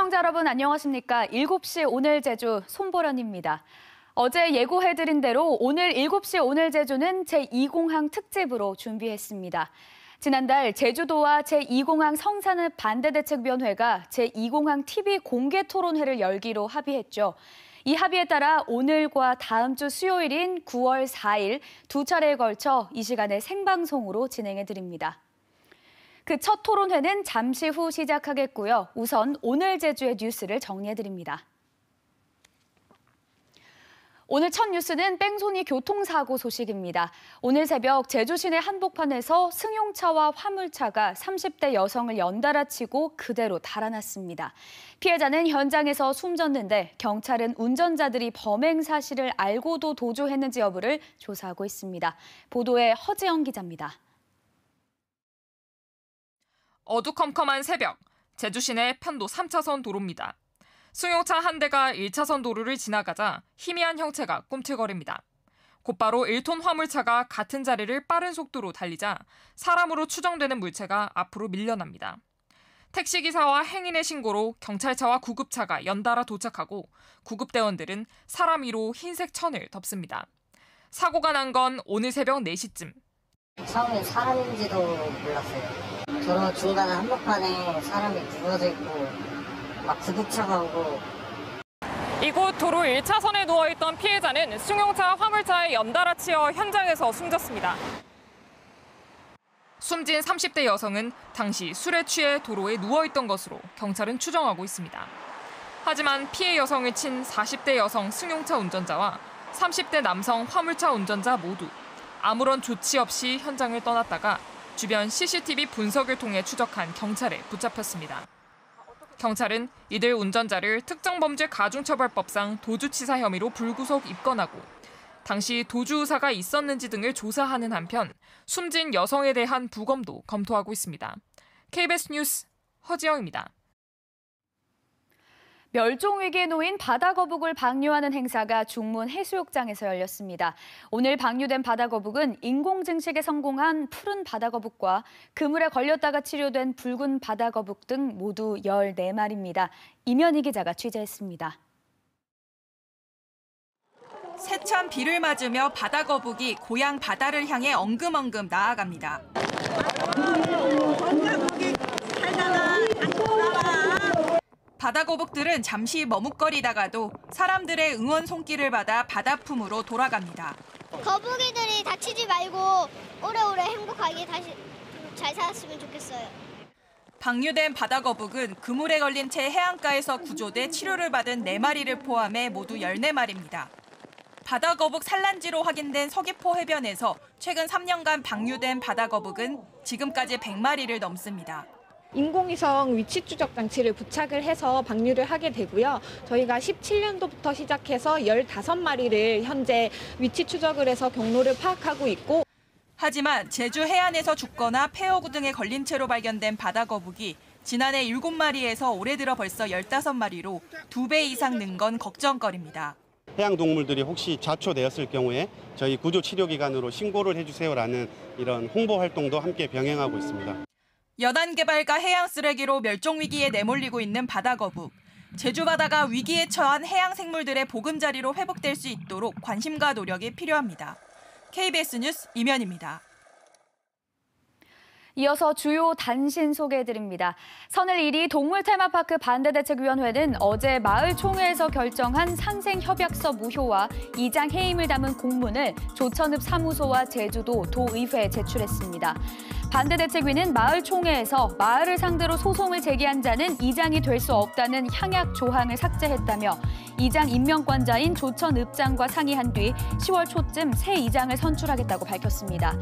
시청자 여러분 안녕하십니까? 7시 오늘 제주 손보련입니다. 어제 예고해드린 대로 오늘 7시 오늘 제주는 제2공항 특집으로 준비했습니다. 지난달 제주도와 제2공항 성산읍 반대대책위원회가 제2공항 TV 공개 토론회를 열기로 합의했죠. 이 합의에 따라 오늘과 다음 주 수요일인 9월 4일 두 차례에 걸쳐 이 시간에 생방송으로 진행해드립니다. 그 첫 토론회는 잠시 후 시작하겠고요. 우선 오늘 제주의 뉴스를 정리해드립니다. 오늘 첫 뉴스는 뺑소니 교통사고 소식입니다. 오늘 새벽 제주 시내 한복판에서 승용차와 화물차가 30대 여성을 연달아 치고 그대로 달아났습니다. 피해자는 현장에서 숨졌는데 경찰은 운전자들이 범행 사실을 알고도 도주했는지 여부를 조사하고 있습니다. 보도에 허지영 기자입니다. 어두컴컴한 새벽, 제주 시내 편도 3차선 도로입니다. 승용차 한 대가 1차선 도로를 지나가자 희미한 형체가 꿈틀거립니다. 곧바로 1톤 화물차가 같은 자리를 빠른 속도로 달리자 사람으로 추정되는 물체가 앞으로 밀려납니다. 택시기사와 행인의 신고로 경찰차와 구급차가 연달아 도착하고 구급대원들은 사람 위로 흰색 천을 덮습니다. 사고가 난 건 오늘 새벽 4시쯤. 처음엔 사람인지도 몰랐어요. 도로 중간 한복판에 사람이 굽어져 있고 막 구급차가 오고. 이곳 도로 1차선에 누워있던 피해자는 승용차, 화물차에 연달아 치여 현장에서 숨졌습니다. 숨진 30대 여성은 당시 술에 취해 도로에 누워있던 것으로 경찰은 추정하고 있습니다. 하지만 피해 여성을 친 40대 여성 승용차 운전자와 30대 남성 화물차 운전자 모두 아무런 조치 없이 현장을 떠났다가 주변 CCTV 분석을 통해 추적한 경찰에 붙잡혔습니다. 경찰은 이들 운전자를 특정범죄 가중처벌법상 도주치사 혐의로 불구속 입건하고 당시 도주 의사가 있었는지 등을 조사하는 한편 숨진 여성에 대한 부검도 검토하고 있습니다. KBS 뉴스 허지영입니다. 멸종위기에 놓인 바다거북을 방류하는 행사가 중문 해수욕장에서 열렸습니다. 오늘 방류된 바다거북은 인공증식에 성공한 푸른 바다거북과 그물에 걸렸다가 치료된 붉은 바다거북 등 모두 14마리입니다. 이면희 기자가 취재했습니다. 세찬 비를 맞으며 바다거북이 고향 바다를 향해 엉금엉금 나아갑니다. 바다거북들은 잠시 머뭇거리다가도 사람들의 응원 손길을 받아 바다품으로 돌아갑니다. 거북이들이 다치지 말고 오래오래 행복하게 다시 잘 살았으면 좋겠어요. 방류된 바다거북은 그물에 걸린 채 해안가에서 구조돼 치료를 받은 4마리를 포함해 모두 14마리입니다. 바다거북 산란지로 확인된 서귀포 해변에서 최근 3년간 방류된 바다거북은 지금까지 100마리를 넘습니다. 인공위성 위치 추적 장치를 부착을 해서 방류를 하게 되고요. 저희가 17년도부터 시작해서 15마리를 현재 위치 추적을 해서 경로를 파악하고 있고. 하지만 제주 해안에서 죽거나 폐허구 등에 걸린 채로 발견된 바다거북이 지난해 7마리에서 올해 들어 벌써 15마리로 2배 이상 는 건 걱정거리입니다. 해양동물들이 혹시 자초되었을 경우에 저희 구조치료기관으로 신고를 해주세요라는 이런 홍보 활동도 함께 병행하고 있습니다. 연안개발과 해양 쓰레기로 멸종위기에 내몰리고 있는 바다거북. 제주 바다가 위기에 처한 해양 생물들의 보금자리로 회복될 수 있도록 관심과 노력이 필요합니다. KBS 뉴스 이면입니다. 이어서 주요 단신 소개해드립니다. 선을 1위 동물테마파크 반대대책위원회는 어제 마을총회에서 결정한 상생협약서 무효와 이장 해임을 담은 공문을 조천읍 사무소와 제주도 도의회에 제출했습니다. 반대대책위는 마을총회에서 마을을 상대로 소송을 제기한 자는 이장이 될 수 없다는 향약 조항을 삭제했다며 이장 임명권자인 조천읍장과 상의한 뒤 10월 초쯤 새 이장을 선출하겠다고 밝혔습니다.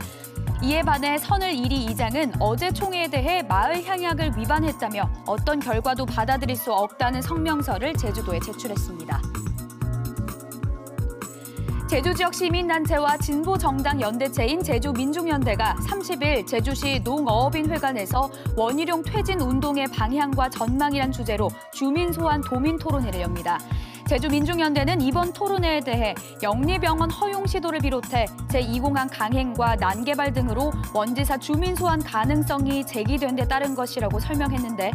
이에 반해 선을 1위 이장은 어제 총회에 대해 마을 향약을 위반했다며 어떤 결과도 받아들일 수 없다는 성명서를 제주도에 제출했습니다. 제주 지역 시민단체와 진보정당 연대체인 제주민중연대가 30일 제주시 농어업인회관에서 원희룡 퇴진 운동의 방향과 전망이란 주제로 주민 소환 도민 토론회를 엽니다. 제주민중연대는 이번 토론회에 대해 영리병원 허용 시도를 비롯해 제2공항 강행과 난개발 등으로 원지사 주민 소환 가능성이 제기된 데 따른 것이라고 설명했는데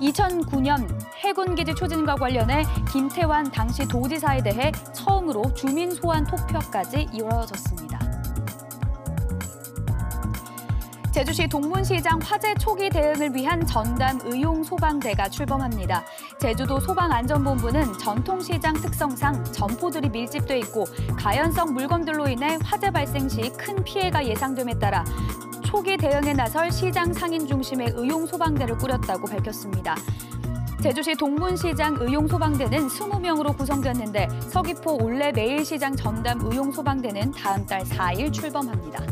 2009년 해군기지 추진과 관련해 김태환 당시 도지사에 대해 처음으로 주민 소환 투표까지 이루어졌습니다. 제주시 동문시장 화재 초기 대응을 위한 전담 의용 소방대가 출범합니다. 제주도 소방안전본부는 전통시장 특성상 점포들이 밀집돼 있고 가연성 물건들로 인해 화재 발생 시 큰 피해가 예상됨에 따라 초기 대응에 나설 시장 상인 중심의 의용 소방대를 꾸렸다고 밝혔습니다. 제주시 동문시장 의용소방대는 20명으로 구성됐는데 서귀포 올레 매일시장 전담 의용소방대는 다음 달 4일 출범합니다.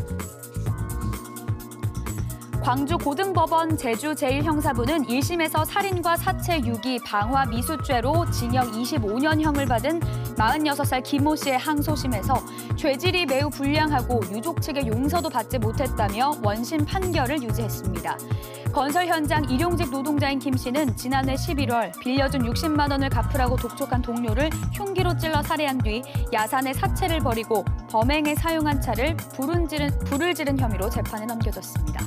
광주 고등법원 제주 제1형사부는 1심에서 살인과 사체 유기, 방화 미수죄로 징역 25년형을 받은 46살 김모 씨의 항소심에서 죄질이 매우 불량하고 유족 측의 용서도 받지 못했다며 원심 판결을 유지했습니다. 건설 현장 일용직 노동자인 김 씨는 지난해 11월 빌려준 60만 원을 갚으라고 독촉한 동료를 흉기로 찔러 살해한 뒤 야산에 사체를 버리고 범행에 사용한 차를 불을 지른 혐의로 재판에 넘겨졌습니다.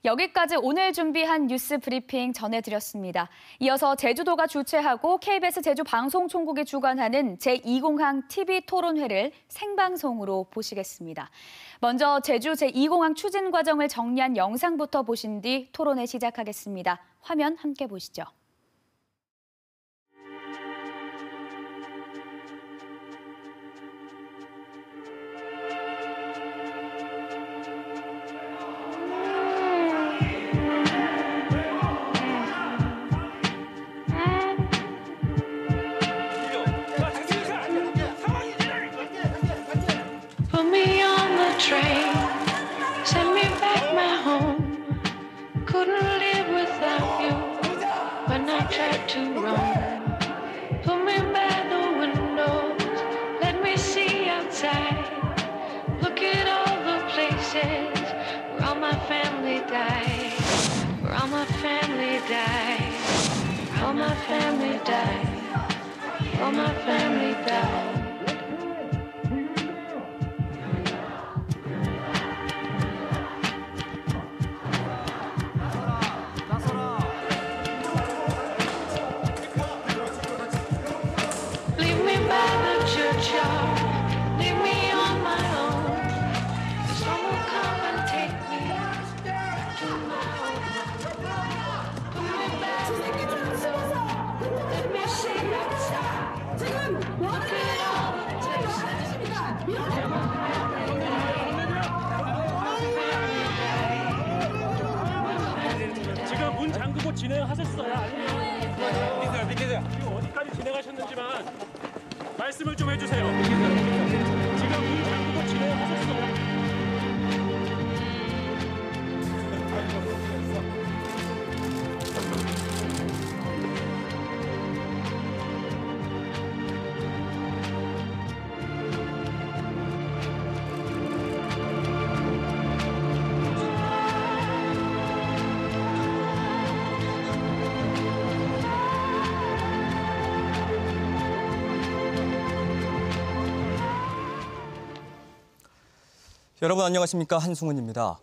여기까지 오늘 준비한 뉴스 브리핑 전해드렸습니다. 이어서 제주도가 주최하고 KBS 제주방송총국이 주관하는 제2공항 TV 토론회를 생방송으로 보시겠습니다. 먼저 제주 제2공항 추진 과정을 정리한 영상부터 보신 뒤 토론회 시작하겠습니다. 화면 함께 보시죠. Train, send me back my home. Couldn't live without you when I tried to roam. Put me by the windows, let me see outside. Look at all the places where all my family died. Where all my family died. Where all my family died. Where all my family died. 지금 문 잠그고 진행하셨어요? 아니면 지금 어디까지 진행하셨는지만 말씀을 좀 해주세요. 지금 문 잠그고 진행하셨어요? 여러분 안녕하십니까? 한승훈입니다.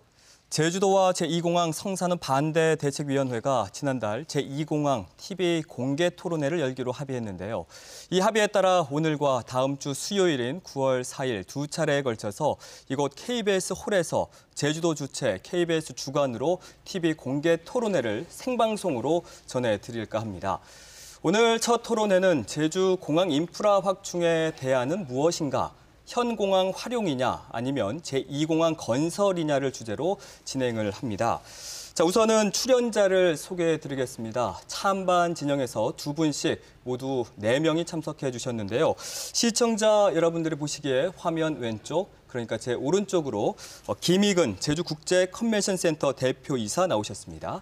제주도와 제2공항 성사는 반대 대책위원회가 지난달 제2공항 TV 공개 토론회를 열기로 합의했는데요. 이 합의에 따라 오늘과 다음 주 수요일인 9월 4일 두 차례에 걸쳐서 이곳 KBS 홀에서 제주도 주최 KBS 주관으로 TV 공개 토론회를 생방송으로 전해드릴까 합니다. 오늘 첫 토론회는 제주 공항 인프라 확충에 대안은 무엇인가? 현 공항 활용이냐 아니면 제2공항 건설이냐를 주제로 진행을 합니다. 자, 우선은 출연자를 소개해드리겠습니다. 찬반 진영에서 두 분씩 모두 4명이 참석해 주셨는데요. 시청자 여러분들이 보시기에 화면 왼쪽, 그러니까 제 오른쪽으로 김익은 제주국제컨벤션센터 대표이사 나오셨습니다.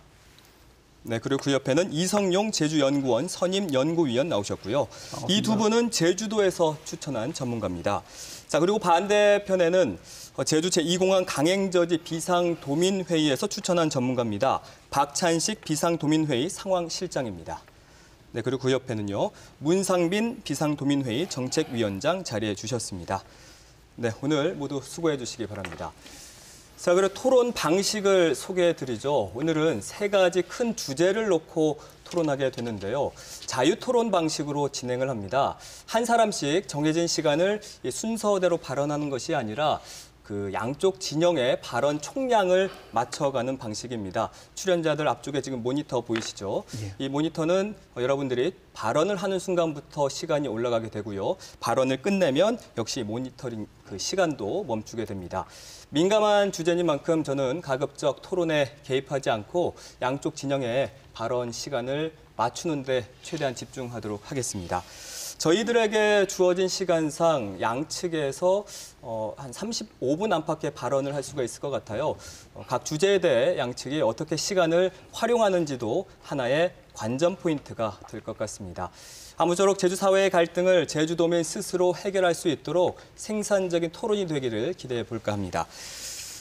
네, 그리고 그 옆에는 이성용 제주연구원 선임연구위원 나오셨고요. 이 두 분은 제주도에서 추천한 전문가입니다. 자, 그리고 반대편에는 제주 제2공항 강행저지 비상도민회의에서 추천한 전문가입니다. 박찬식 비상도민회의 상황실장입니다. 네, 그리고 그 옆에는요. 문상빈 비상도민회의 정책위원장 자리해 주셨습니다. 네, 오늘 모두 수고해 주시기 바랍니다. 자, 그리고 토론 방식을 소개해 드리죠. 오늘은 3가지 큰 주제를 놓고 토론하게 되는데요. 자유토론 방식으로 진행을 합니다. 한 사람씩 정해진 시간을 순서대로 발언하는 것이 아니라 그 양쪽 진영의 발언 총량을 맞춰가는 방식입니다. 출연자들 앞쪽에 지금 모니터 보이시죠? 예. 이 모니터는 여러분들이 발언을 하는 순간부터 시간이 올라가게 되고요. 발언을 끝내면 역시 모니터링 그 시간도 멈추게 됩니다. 민감한 주제니만큼 저는 가급적 토론에 개입하지 않고 양쪽 진영의 발언 시간을 맞추는 데 최대한 집중하도록 하겠습니다. 저희들에게 주어진 시간상 양측에서 한 35분 안팎의 발언을 할 수가 있을 것 같아요. 각 주제에 대해 양측이 어떻게 시간을 활용하는지도 하나의 관전 포인트가 될 것 같습니다. 아무쪼록 제주 사회의 갈등을 제주도민 스스로 해결할 수 있도록 생산적인 토론이 되기를 기대해 볼까 합니다.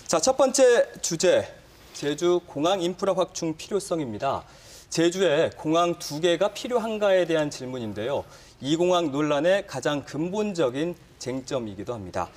자, 첫 번째 주제, 제주 공항 인프라 확충 필요성입니다. 제주에 공항 2개가 필요한가에 대한 질문인데요. 이 공항 논란의 가장 근본적인 쟁점이기도 합니다.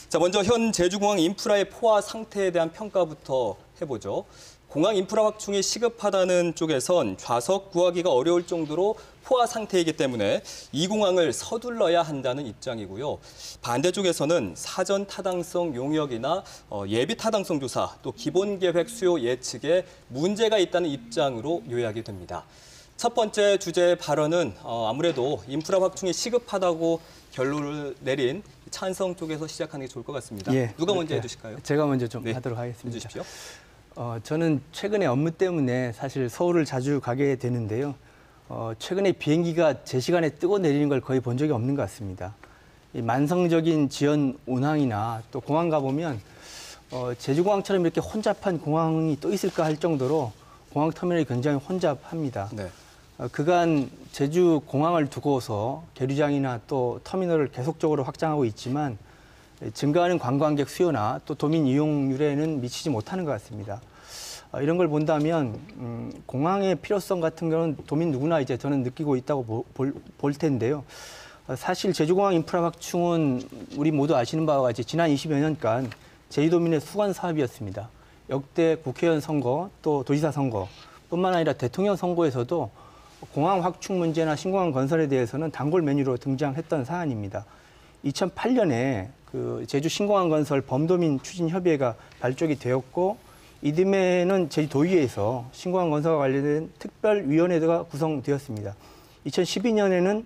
자, 먼저 현 제주공항 인프라의 포화 상태에 대한 평가부터 해보죠. 공항 인프라 확충이 시급하다는 쪽에선 좌석 구하기가 어려울 정도로 포화 상태이기 때문에 이 공항을 서둘러야 한다는 입장이고요. 반대쪽에서는 사전 타당성 용역이나 예비 타당성 조사, 또 기본 계획 수요 예측에 문제가 있다는 입장으로 요약이 됩니다. 첫 번째 주제의 발언은 아무래도 인프라 확충이 시급하다고 결론을 내린 찬성 쪽에서 시작하는 게 좋을 것 같습니다. 예, 누가 먼저 해주실까요? 제가 먼저 좀 하도록 하겠습니다. 해주십시오. 저는 최근에 업무 때문에 사실 서울을 자주 가게 되는데요. 최근에 비행기가 제 시간에 뜨고 내리는 걸 거의 본 적이 없는 것 같습니다. 이 만성적인 지연 운항이나 또 공항 가보면 제주공항처럼 이렇게 혼잡한 공항이 또 있을까 할 정도로 공항 터미널이 굉장히 혼잡합니다. 네. 그간 제주 공항을 두고서 계류장이나 또 터미널을 계속적으로 확장하고 있지만 증가하는 관광객 수요나 또 도민 이용률에는 미치지 못하는 것 같습니다. 이런 걸 본다면 공항의 필요성 같은 경우는 도민 누구나 이제 저는 느끼고 있다고 볼 텐데요. 사실 제주공항 인프라 확충은 우리 모두 아시는 바와 같이 지난 20여 년간 제주도민의 수건 사업이었습니다. 역대 국회의원 선거 또 도지사 선거뿐만 아니라 대통령 선거에서도 공항 확충 문제나 신공항 건설에 대해서는 단골 메뉴로 등장했던 사안입니다. 2008년에 그 제주 신공항 건설 범도민 추진 협의회가 발족이 되었고 이듬해는 제주도의회에서 신공항 건설과 관련된 특별위원회가 구성되었습니다. 2012년에는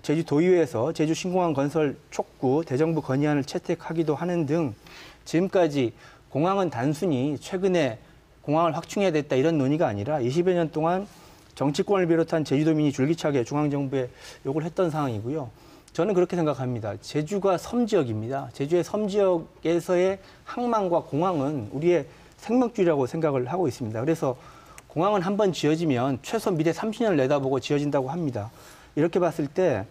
제주도의회에서 제주 신공항 건설 촉구 대정부 건의안을 채택하기도 하는 등 지금까지 공항은 단순히 최근에 공항을 확충해야 됐다 이런 논의가 아니라 20여 년 동안 정치권을 비롯한 제주도민이 줄기차게 중앙정부에 요구를 했던 상황이고요. 저는 그렇게 생각합니다. 제주가 섬지역입니다. 제주의 섬지역에서의 항만과 공항은 우리의 생명줄이라고 생각을 하고 있습니다. 그래서 공항은 한번 지어지면 최소 미래 30년을 내다보고 지어진다고 합니다. 이렇게 봤을 때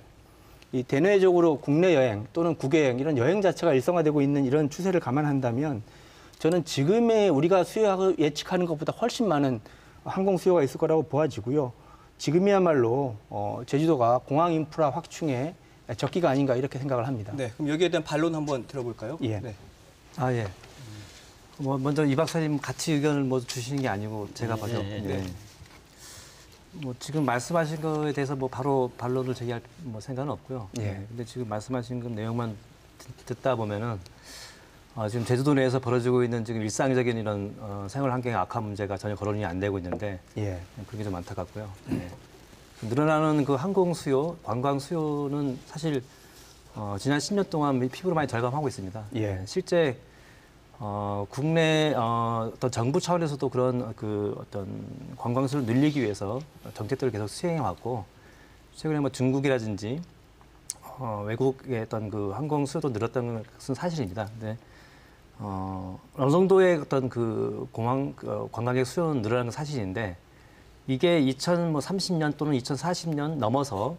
이 대내적으로 국내 여행 또는 국외 여행 이런 여행 자체가 일상화되고 있는 이런 추세를 감안한다면 저는 지금의 우리가 수요하고 예측하는 것보다 훨씬 많은 항공 수요가 있을 거라고 보아지고요. 지금이야말로 제주도가 공항 인프라 확충에 적기가 아닌가 이렇게 생각을 합니다. 네, 그럼 여기에 대한 반론 한번 들어볼까요? 예. 네. 예. 먼저 이 박사님 같이 의견을 뭐 주시는 게 아니고 제가 봐서. 네. 뭐 지금 말씀하신 거에 대해서 뭐 바로 반론을 제기할 뭐 생각은 없고요. 예. 근데 지금 말씀하신 그 내용만 듣다 보면은 지금 제주도 내에서 벌어지고 있는 지금 일상적인 이런 생활 환경의 악화 문제가 전혀 거론이 안 되고 있는데 그게 좀 안타깝고요. 네. 늘어나는 그 항공 수요, 관광 수요는 사실 지난 10년 동안 피부로 많이 절감하고 있습니다. 예. 실제 국내 어떤 정부 차원에서도 그런 그 어떤 관광 수요를 늘리기 위해서 정책들을 계속 수행해 왔고 최근에 뭐 중국이라든지 외국의 어떤 그 항공 수요도 늘었다는 것은 사실입니다. 근데 어느 정도의 어떤 그 공항 관광객 수요는 늘어나는 건 사실인데 이게 2030년 또는 2040년 넘어서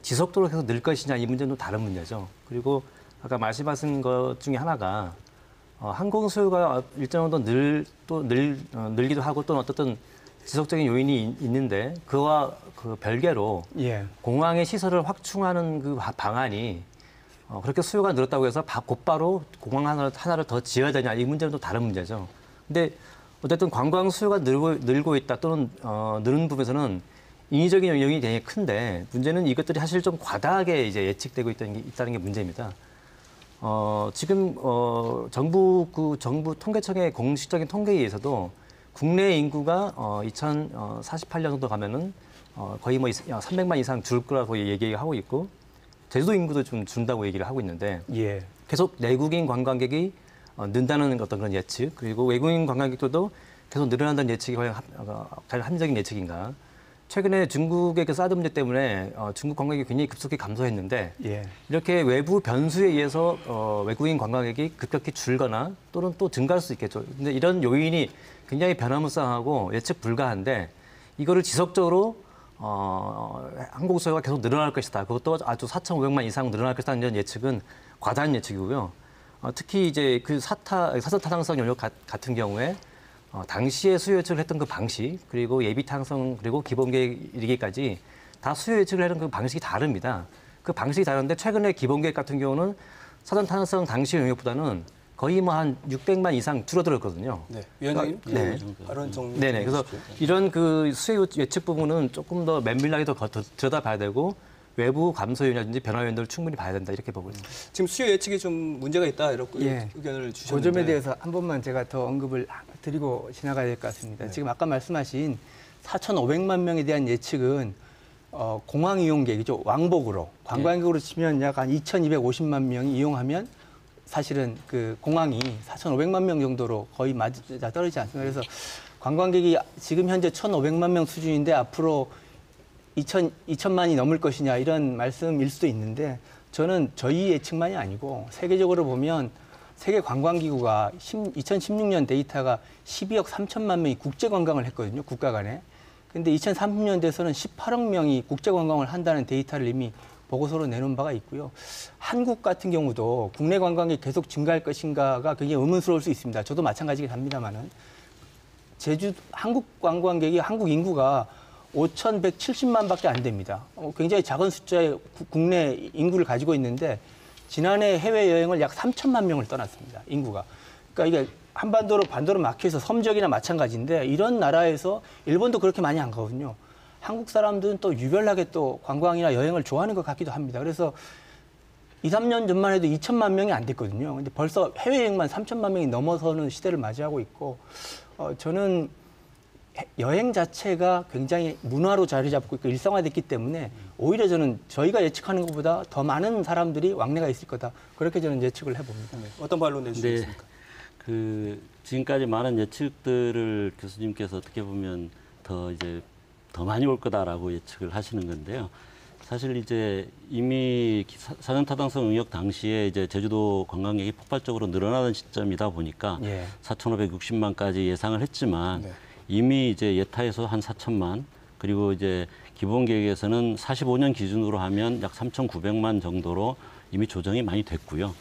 지속적으로 계속 늘 것이냐 이 문제는 또 다른 문제죠. 그리고 아까 말씀하신 것 중에 하나가 항공 수요가 일정 정도 늘기도 하고 또는 어떤 지속적인 요인이 있는데 그와 그 별개로 예. 공항의 시설을 확충하는 그 방안이 그렇게 수요가 늘었다고 해서 곧바로 공항 하나를 더 지어야 되냐 이 문제는 또 다른 문제죠. 근데 어쨌든 관광 수요가 늘고 있다 또는 느는 부분에서는 인위적인 영향이 되게 큰데 문제는 이것들이 사실 좀 과다하게 이제 예측되고 있다는 게 문제입니다. 지금 정부 통계청의 공식적인 통계에 의해서도 국내 인구가 2048년 정도 가면은 거의 뭐 300만 이상 줄 거라고 얘기하고 있고 제주도 인구도 좀 준다고 얘기를 하고 있는데 예. 계속 내국인 관광객이 는다는 어떤 그런 예측 그리고 외국인 관광객들도 계속 늘어난다는 예측이 과연 합리적인 예측인가? 최근에 중국의 그 사드 문제 때문에 중국 관광객이 굉장히 급속히 감소했는데 예. 이렇게 외부 변수에 의해서 외국인 관광객이 급격히 줄거나 또는 또 증가할 수 있겠죠. 근데 이런 요인이 굉장히 변화무쌍하고 예측 불가한데 이거를 지속적으로 한국 수요가 계속 늘어날 것이다. 그것도 아주 4,500만 이상 늘어날 것이다는 이런 예측은 과다한 예측이고요. 특히 이제 그 사설타당성 영역 같은 경우에 당시에 수요 예측을 했던 그 방식 그리고 예비 타당성 그리고 기본계획 이르기까지 다 수요 예측을 하는 그 방식이 다릅니다. 그 방식이 다른데 최근에 기본계획 같은 경우는 사전타당성 당시 영역보다는 거의 뭐 한 600만 이상 줄어들었거든요. 네, 위원장님. 네. 발언 정리. 네네. 그래서 이런 그 수요 예측 부분은 조금 더 면밀하게 더 들여다봐야 되고 외부 감소 요인이라든지 변화 요인들을 충분히 봐야 된다 이렇게 보고 있습니다. 지금 수요 예측이 좀 문제가 있다 이렇게 예. 의견을 그 주셨는데. 점에 대해서 한 번만 제가 더 언급을 드리고 지나가야 될 것 같습니다. 네. 지금 아까 말씀하신 4,500만 명에 대한 예측은 공항 이용객이죠. 왕복으로. 관광객으로 치면 약 한 2,250만 명이 이용하면 사실은 그 공항이 4,500만 명 정도로 거의 맞아 떨어지지 않습니다. 그래서 관광객이 지금 현재 1,500만 명 수준인데 앞으로 2천만이 넘을 것이냐 이런 말씀일 수도 있는데 저는 저희 예측만이 아니고 세계적으로 보면 세계 관광기구가 2016년 데이터가 12억 3천만 명이 국제 관광을 했거든요. 국가 간에. 근데 2030년 돼서는 18억 명이 국제 관광을 한다는 데이터를 이미 보고서로 내놓은 바가 있고요. 한국 같은 경우도 국내 관광객이 계속 증가할 것인가가 굉장히 의문스러울 수 있습니다. 저도 마찬가지긴 합니다만은 한국 관광객이 한국 인구가 5,170만밖에 안 됩니다. 굉장히 작은 숫자의 국내 인구를 가지고 있는데 지난해 해외 여행을 약 3천만 명을 떠났습니다. 인구가. 그러니까 이게 한반도로 반도로 막혀서 섬적이나 마찬가지인데 이런 나라에서 일본도 그렇게 많이 안 가거든요. 한국 사람들은 또 유별나게 또 관광이나 여행을 좋아하는 것 같기도 합니다. 그래서 2, 3년 전만 해도 2천만 명이 안 됐거든요. 근데 벌써 해외여행만 3천만 명이 넘어서는 시대를 맞이하고 있고 저는 여행 자체가 굉장히 문화로 자리 잡고 있고 일상화됐기 때문에 오히려 저는 저희가 예측하는 것보다 더 많은 사람들이 왕래가 있을 거다. 그렇게 저는 예측을 해봅니다. 네. 어떤 반론 내주시겠습니까? 지금까지 많은 예측들을 교수님께서 어떻게 보면 더 많이 올 거다라고 예측을 하시는 건데요. 사실 이제 이미 사전타당성 응역 당시에 이제 제주도 관광객이 폭발적으로 늘어나던 시점이다 보니까 4,560만까지 예상을 했지만 이미 이제 예타에서 한 4천만 그리고 이제 기본 계획에서는 45년 기준으로 하면 약 3,900만 정도로 이미 조정이 많이 됐고요.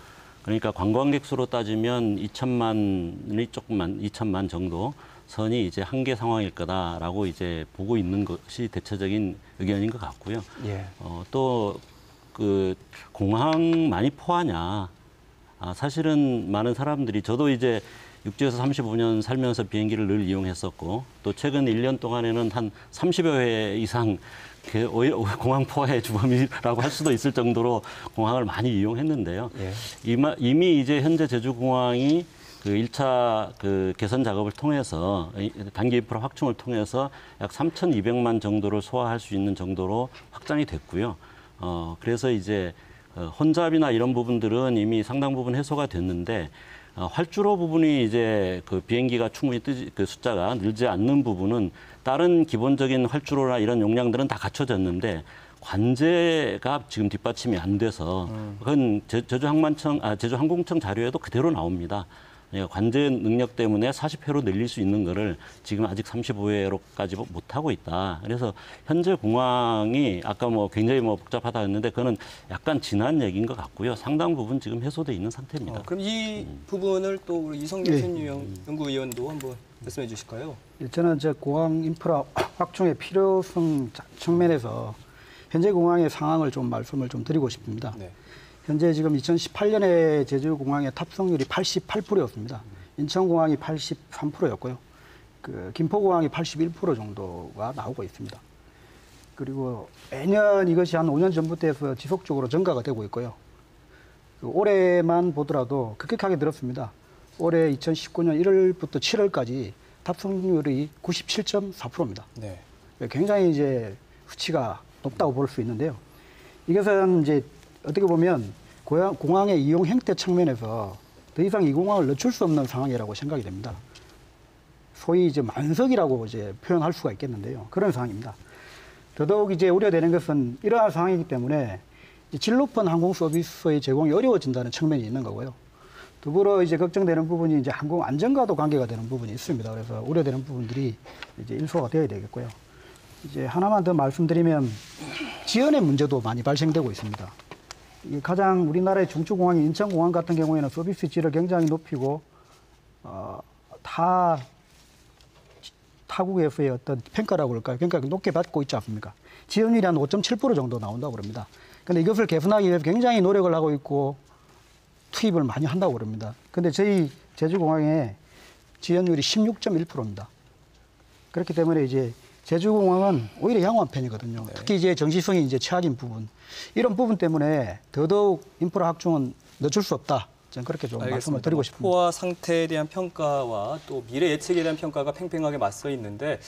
그러니까 관광객 수로 따지면 2천만 정도 선이 이제 한계 상황일 거다라고 이제 보고 있는 것이 대체적인 의견인 것 같고요. 또 그 공항 많이 포하냐? 사실은 많은 사람들이 저도 이제 육지에서 35년 살면서 비행기를 늘 이용했었고 또 최근 1년 동안에는 한 30여 회 이상 공항 포화의 주범이라고 할 수도 있을 정도로 공항을 많이 이용했는데요. 이미 이제 현재 제주공항이 그 1차 그 개선 작업을 통해서 단기 인프라 확충을 통해서 약 3,200만 정도를 소화할 수 있는 정도로 확장이 됐고요. 그래서 이제 혼잡이나 이런 부분들은 이미 상당 부분 해소가 됐는데 활주로 부분이 이제 그 비행기가 충분히 그 숫자가 늘지 않는 부분은 다른 기본적인 활주로나 이런 용량들은 다 갖춰졌는데 관제가 지금 뒷받침이 안 돼서 그건 제주항공청 자료에도 그대로 나옵니다. 관제 능력 때문에 40회로 늘릴 수 있는 거를 지금 아직 35회로까지 못 하고 있다. 그래서 현재 공항이 아까 뭐 굉장히 뭐 복잡하다 했는데 그거는 약간 지난 얘기인 것 같고요. 상당 부분 지금 해소돼 있는 상태입니다. 그럼 이 부분을 또 우리 이성길 연구위원도 한번 말씀해 주실까요? 저는 공항 인프라 확충의 필요성 측면에서 현재 공항의 상황을 좀 말씀을 좀 드리고 싶습니다. 네. 현재 지금 2018년에 제주공항의 탑승률이 88%였습니다. 인천공항이 83%였고요. 김포공항이 81% 정도가 나오고 있습니다. 그리고 매년 이것이 한 5년 전부터 해서 지속적으로 증가가 되고 있고요. 올해만 보더라도 급격하게 늘었습니다. 올해 2019년 1월부터 7월까지 탑승률이 97.4%입니다. 네. 굉장히 이제 수치가 높다고 볼 수 있는데요. 이것은 이제 어떻게 보면 공항의 이용 형태 측면에서 더 이상 이 공항을 늦출 수 없는 상황이라고 생각이 됩니다. 소위 이제 만석이라고 이제 표현할 수가 있겠는데요. 그런 상황입니다. 더더욱 이제 우려되는 것은 이러한 상황이기 때문에 질 높은 항공 서비스의 제공이 어려워진다는 측면이 있는 거고요. 더불어 이제 걱정되는 부분이 이제 항공 안전과도 관계가 되는 부분이 있습니다. 그래서 우려되는 부분들이 이제 일소가 되어야 되겠고요. 이제 하나만 더 말씀드리면 지연의 문제도 많이 발생되고 있습니다. 가장 우리나라의 중추공항인 인천공항 같은 경우에는 서비스 질을 굉장히 높이고 타국에서의 어떤 평가라고 할까요? 평가가 높게 받고 있지 않습니까? 지연율이 한 5.7% 정도 나온다고 그럽니다. 그런데 이것을 개선하기 위해서 굉장히 노력을 하고 있고 투입을 많이 한다고 그럽니다. 그런데 저희 제주공항의 지연율이 16.1%입니다. 그렇기 때문에 이제 제주공항은 오히려 양호한 편이거든요. 네. 특히 이제 정시성이 이제 최악인 부분. 이런 부분 때문에 더더욱 인프라 확충은 늦출 수 없다. 저는 그렇게 좀 알겠습니다. 말씀을 드리고 싶습니다. 포화 상태에 대한 평가와 또 미래 예측에 대한 평가가 팽팽하게 맞서 있는데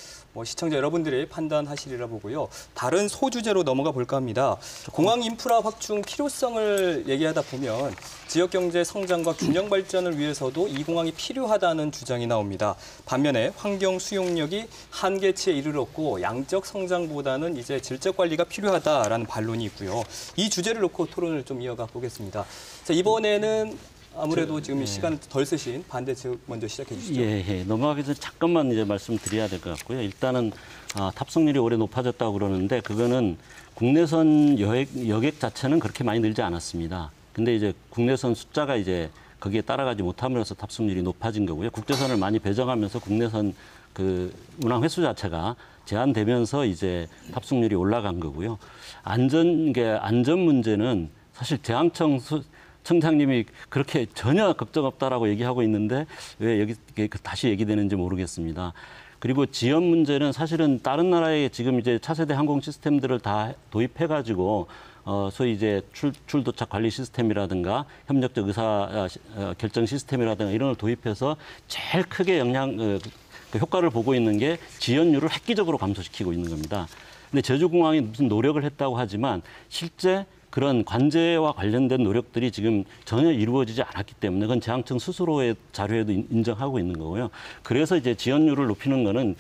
시청자 여러분들이 판단하시리라 보고요. 다른 소주제로 넘어가 볼까 합니다. 공항 인프라 확충 필요성을 얘기하다 보면 지역 경제 성장과 균형 발전을 위해서도 이 공항이 필요하다는 주장이 나옵니다. 반면에 환경 수용력이 한계치에 이르렀고 양적 성장보다는 이제 질적 관리가 필요하다라는 반론이 있고요. 이 주제를 놓고 토론을 좀 이어가 보겠습니다. 자, 이번에는 아무래도 지금 시간을 덜 쓰신 반대 측 먼저 시작해 주시죠. 넘어가기 전에 잠깐만 이제 말씀드려야 될 것 같고요. 일단은 탑승률이 올해 높아졌다고 그러는데 그거는 국내선 여객 자체는 그렇게 많이 늘지 않았습니다. 근데 이제 국내선 숫자가 이제 거기에 따라가지 못함으로써 탑승률이 높아진 거고요. 국제선을 많이 배정하면서 국내선 운항 횟수 자체가 제한되면서 이제 탑승률이 올라간 거고요. 안전 문제는 사실 대항청 청장님이 그렇게 전혀 걱정 없다라고 얘기하고 있는데 왜 여기 다시 얘기되는지 모르겠습니다. 그리고 지연 문제는 사실은 다른 나라에 지금 이제 차세대 항공 시스템들을 다 도입해가지고 소위 이제 출도착 관리 시스템이라든가 협력적 의사 결정 시스템이라든가 이런 걸 도입해서 제일 크게 효과를 보고 있는 게 지연율을 획기적으로 감소시키고 있는 겁니다. 근데 제주공항이 무슨 노력을 했다고 하지만 실제 그런 관제와 관련된 노력들이 지금 전혀 이루어지지 않았기 때문에 그건 제항청 스스로의 자료에도 인정하고 있는 거고요. 그래서 이제 지연율을 높이는 거는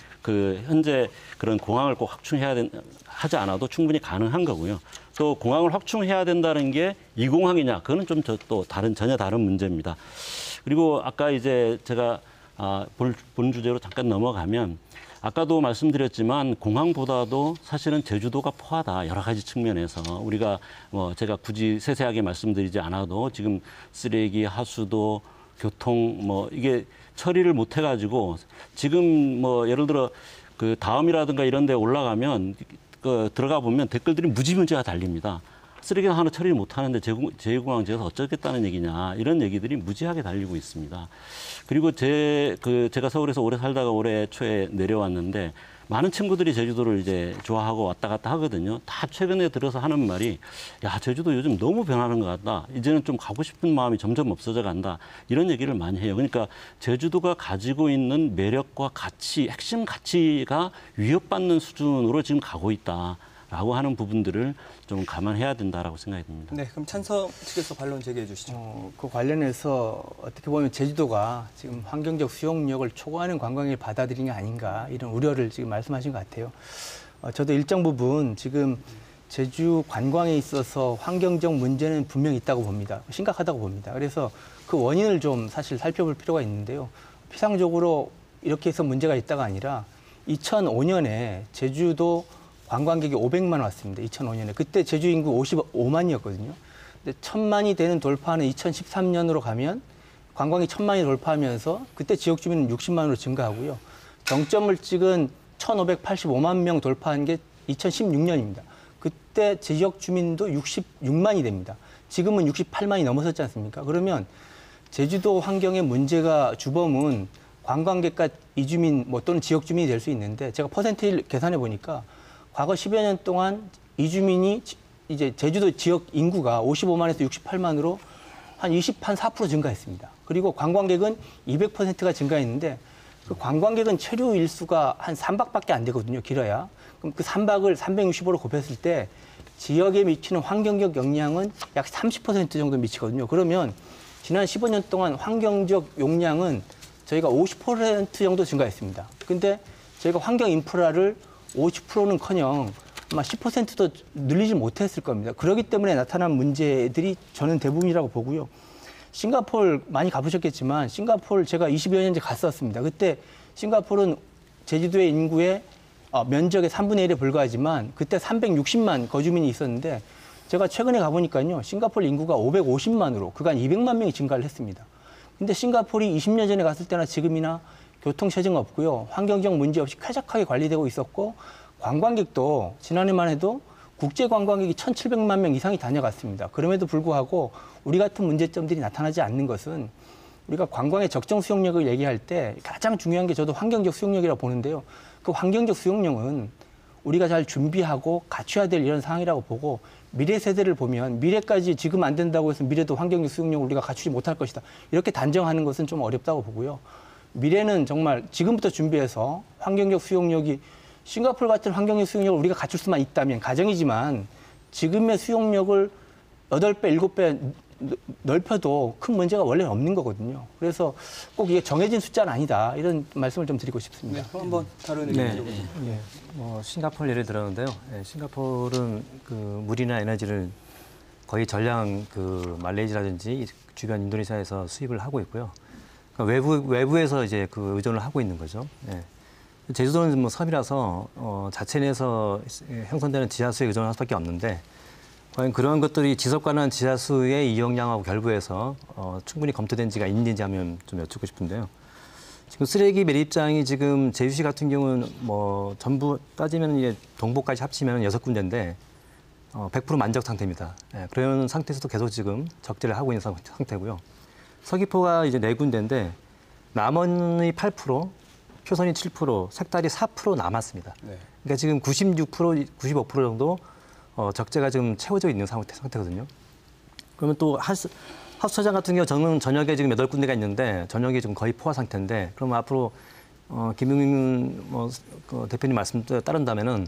현재 그런 공항을 꼭 하지 않아도 충분히 가능한 거고요. 또 공항을 확충해야 된다는 게 이 공항이냐? 그거는 좀 또 전혀 다른 문제입니다. 그리고 아까 이제 제가 본 주제로 잠깐 넘어가면 아까도 말씀드렸지만 공항보다도 사실은 제주도가 포하다. 여러 가지 측면에서 우리가 제가 굳이 세세하게 말씀드리지 않아도 지금 쓰레기, 하수도, 교통 이게 처리를 못 해가지고 지금 예를 들어 다음이라든가 이런 데 올라가면 들어가 보면 댓글들이 무지무지가 달립니다. 쓰레기 하나 처리를 못 하는데 제주공항 지어서 어쩌겠다는 얘기냐 이런 얘기들이 무지하게 달리고 있습니다. 그리고 제가 서울에서 오래 살다가 올해 초에 내려왔는데 많은 친구들이 제주도를 이제 좋아하고 왔다 갔다 하거든요. 다 최근에 들어서 하는 말이 야 제주도 요즘 너무 변하는 것 같다. 이제는 좀 가고 싶은 마음이 점점 없어져 간다. 이런 얘기를 많이 해요. 그러니까 제주도가 가지고 있는 매력과 가치, 핵심 가치가 위협받는 수준으로 지금 가고 있다. 라고 하는 부분들을 좀 감안해야 된다라고 생각이 듭니다. 네, 그럼 찬성 측에서 반론 제기해 주시죠. 그 관련해서 어떻게 보면 제주도가 지금 환경적 수용력을 초과하는 관광을 받아들인 게 아닌가 이런 우려를 지금 말씀하신 것 같아요. 저도 일정 부분 지금 제주 관광에 있어서 환경적 문제는 분명히 있다고 봅니다. 심각하다고 봅니다. 그래서 그 원인을 좀 사실 살펴볼 필요가 있는데요. 피상적으로 이렇게 해서 문제가 있다가 아니라 2005년에 제주도 관광객이 500만 왔습니다. 2005년에. 그때 제주 인구 55만이었거든요. 근데 1000만이 되는 돌파는 2013년으로 가면 관광이 1000만이 돌파하면서 그때 지역 주민은 60만으로 증가하고요. 정점을 찍은 1585만 명 돌파한 게 2016년입니다. 그때 지역 주민도 66만이 됩니다. 지금은 68만이 넘어섰지 않습니까? 그러면 제주도 환경의 문제가 주범은 관광객과 이주민 또는 지역 주민이 될 수 있는데 제가 퍼센테이지를 계산해 보니까 과거 10여 년 동안 이주민이 이제 제주도 지역 인구가 55만에서 68만으로 한 4% 증가했습니다. 그리고 관광객은 200%가 증가했는데 그 관광객은 체류 일수가 한 3박밖에 안 되거든요. 길어야. 그럼 그 3박을 365로 곱했을 때 지역에 미치는 환경적 영향은 약 30% 정도 미치거든요. 그러면 지난 15년 동안 환경적 용량은 저희가 50% 정도 증가했습니다. 근데 저희가 환경 인프라를 50%는커녕 아마 10%도 늘리지 못했을 겁니다. 그렇기 때문에 나타난 문제들이 저는 대부분이라고 보고요. 싱가포르 많이 가보셨겠지만 싱가포르 제가 20여 년째 갔었습니다. 그때 싱가포르는 제주도의 인구의 면적의 3분의 1에 불과하지만 그때 360만 거주민이 있었는데 제가 최근에 가보니까요. 싱가포르 인구가 550만으로 그간 200만 명이 증가를 했습니다. 근데 싱가포르이 20년 전에 갔을 때나 지금이나 교통체증 없고요. 환경적 문제 없이 쾌적하게 관리되고 있었고 관광객도 지난해만 해도 국제 관광객이 1,700만 명 이상이 다녀갔습니다. 그럼에도 불구하고 우리 같은 문제점들이 나타나지 않는 것은 우리가 관광의 적정 수용력을 얘기할 때 가장 중요한 게 저도 환경적 수용력이라고 보는데요. 그 환경적 수용력은 우리가 잘 준비하고 갖춰야 될 이런 상황이라고 보고 미래 세대를 보면 미래까지 지금 안 된다고 해서 미래도 환경적 수용력을 우리가 갖추지 못할 것이다. 이렇게 단정하는 것은 좀 어렵다고 보고요. 미래는 정말 지금부터 준비해서 환경적 수용력이 싱가포르 같은 환경적 수용력을 우리가 갖출 수만 있다면 가정이지만 지금의 수용력을 8배, 7배 넓혀도 큰 문제가 원래 없는 거거든요. 그래서 꼭 이게 정해진 숫자는 아니다. 이런 말씀을 좀 드리고 싶습니다. 네, 한번 다른 의견 싱가포르 예를 들었는데요. 싱가포르는 그 물이나 에너지를 거의 전량 그 말레이시아라든지 주변 인도네시아에서 수입을 하고 있고요. 그러니까 외부에서 이제 그 의존을 하고 있는 거죠. 제주도는 뭐 섬이라서 자체 내에서 형성되는 지하수에 의존할 수밖에 없는데 과연 그런 것들이 지속 가능한 지하수의 이용량하고 결부해서 충분히 검토된지가 있는지 하면 좀 여쭙고 싶은데요. 지금 쓰레기 매립장이 지금 제주시 같은 경우는 뭐 전부 따지면 이제 동보까지 합치면 6군데인데 100% 만족 상태입니다. 그런 상태에서도 계속 지금 적재를 하고 있는 상태고요. 서귀포가 이제 4군데인데 남원이 8%, 표선이 7%, 색달이 4% 남았습니다. 그러니까 지금 96%, 95% 정도 적재가 지금 채워져 있는 상태거든요. 그러면 또 하수처장 같은 경우 저는 전역에 지금 8군데가 있는데 전역이 지금 거의 포화 상태인데 그럼 앞으로 김용민 대표님 말씀에 따른다면은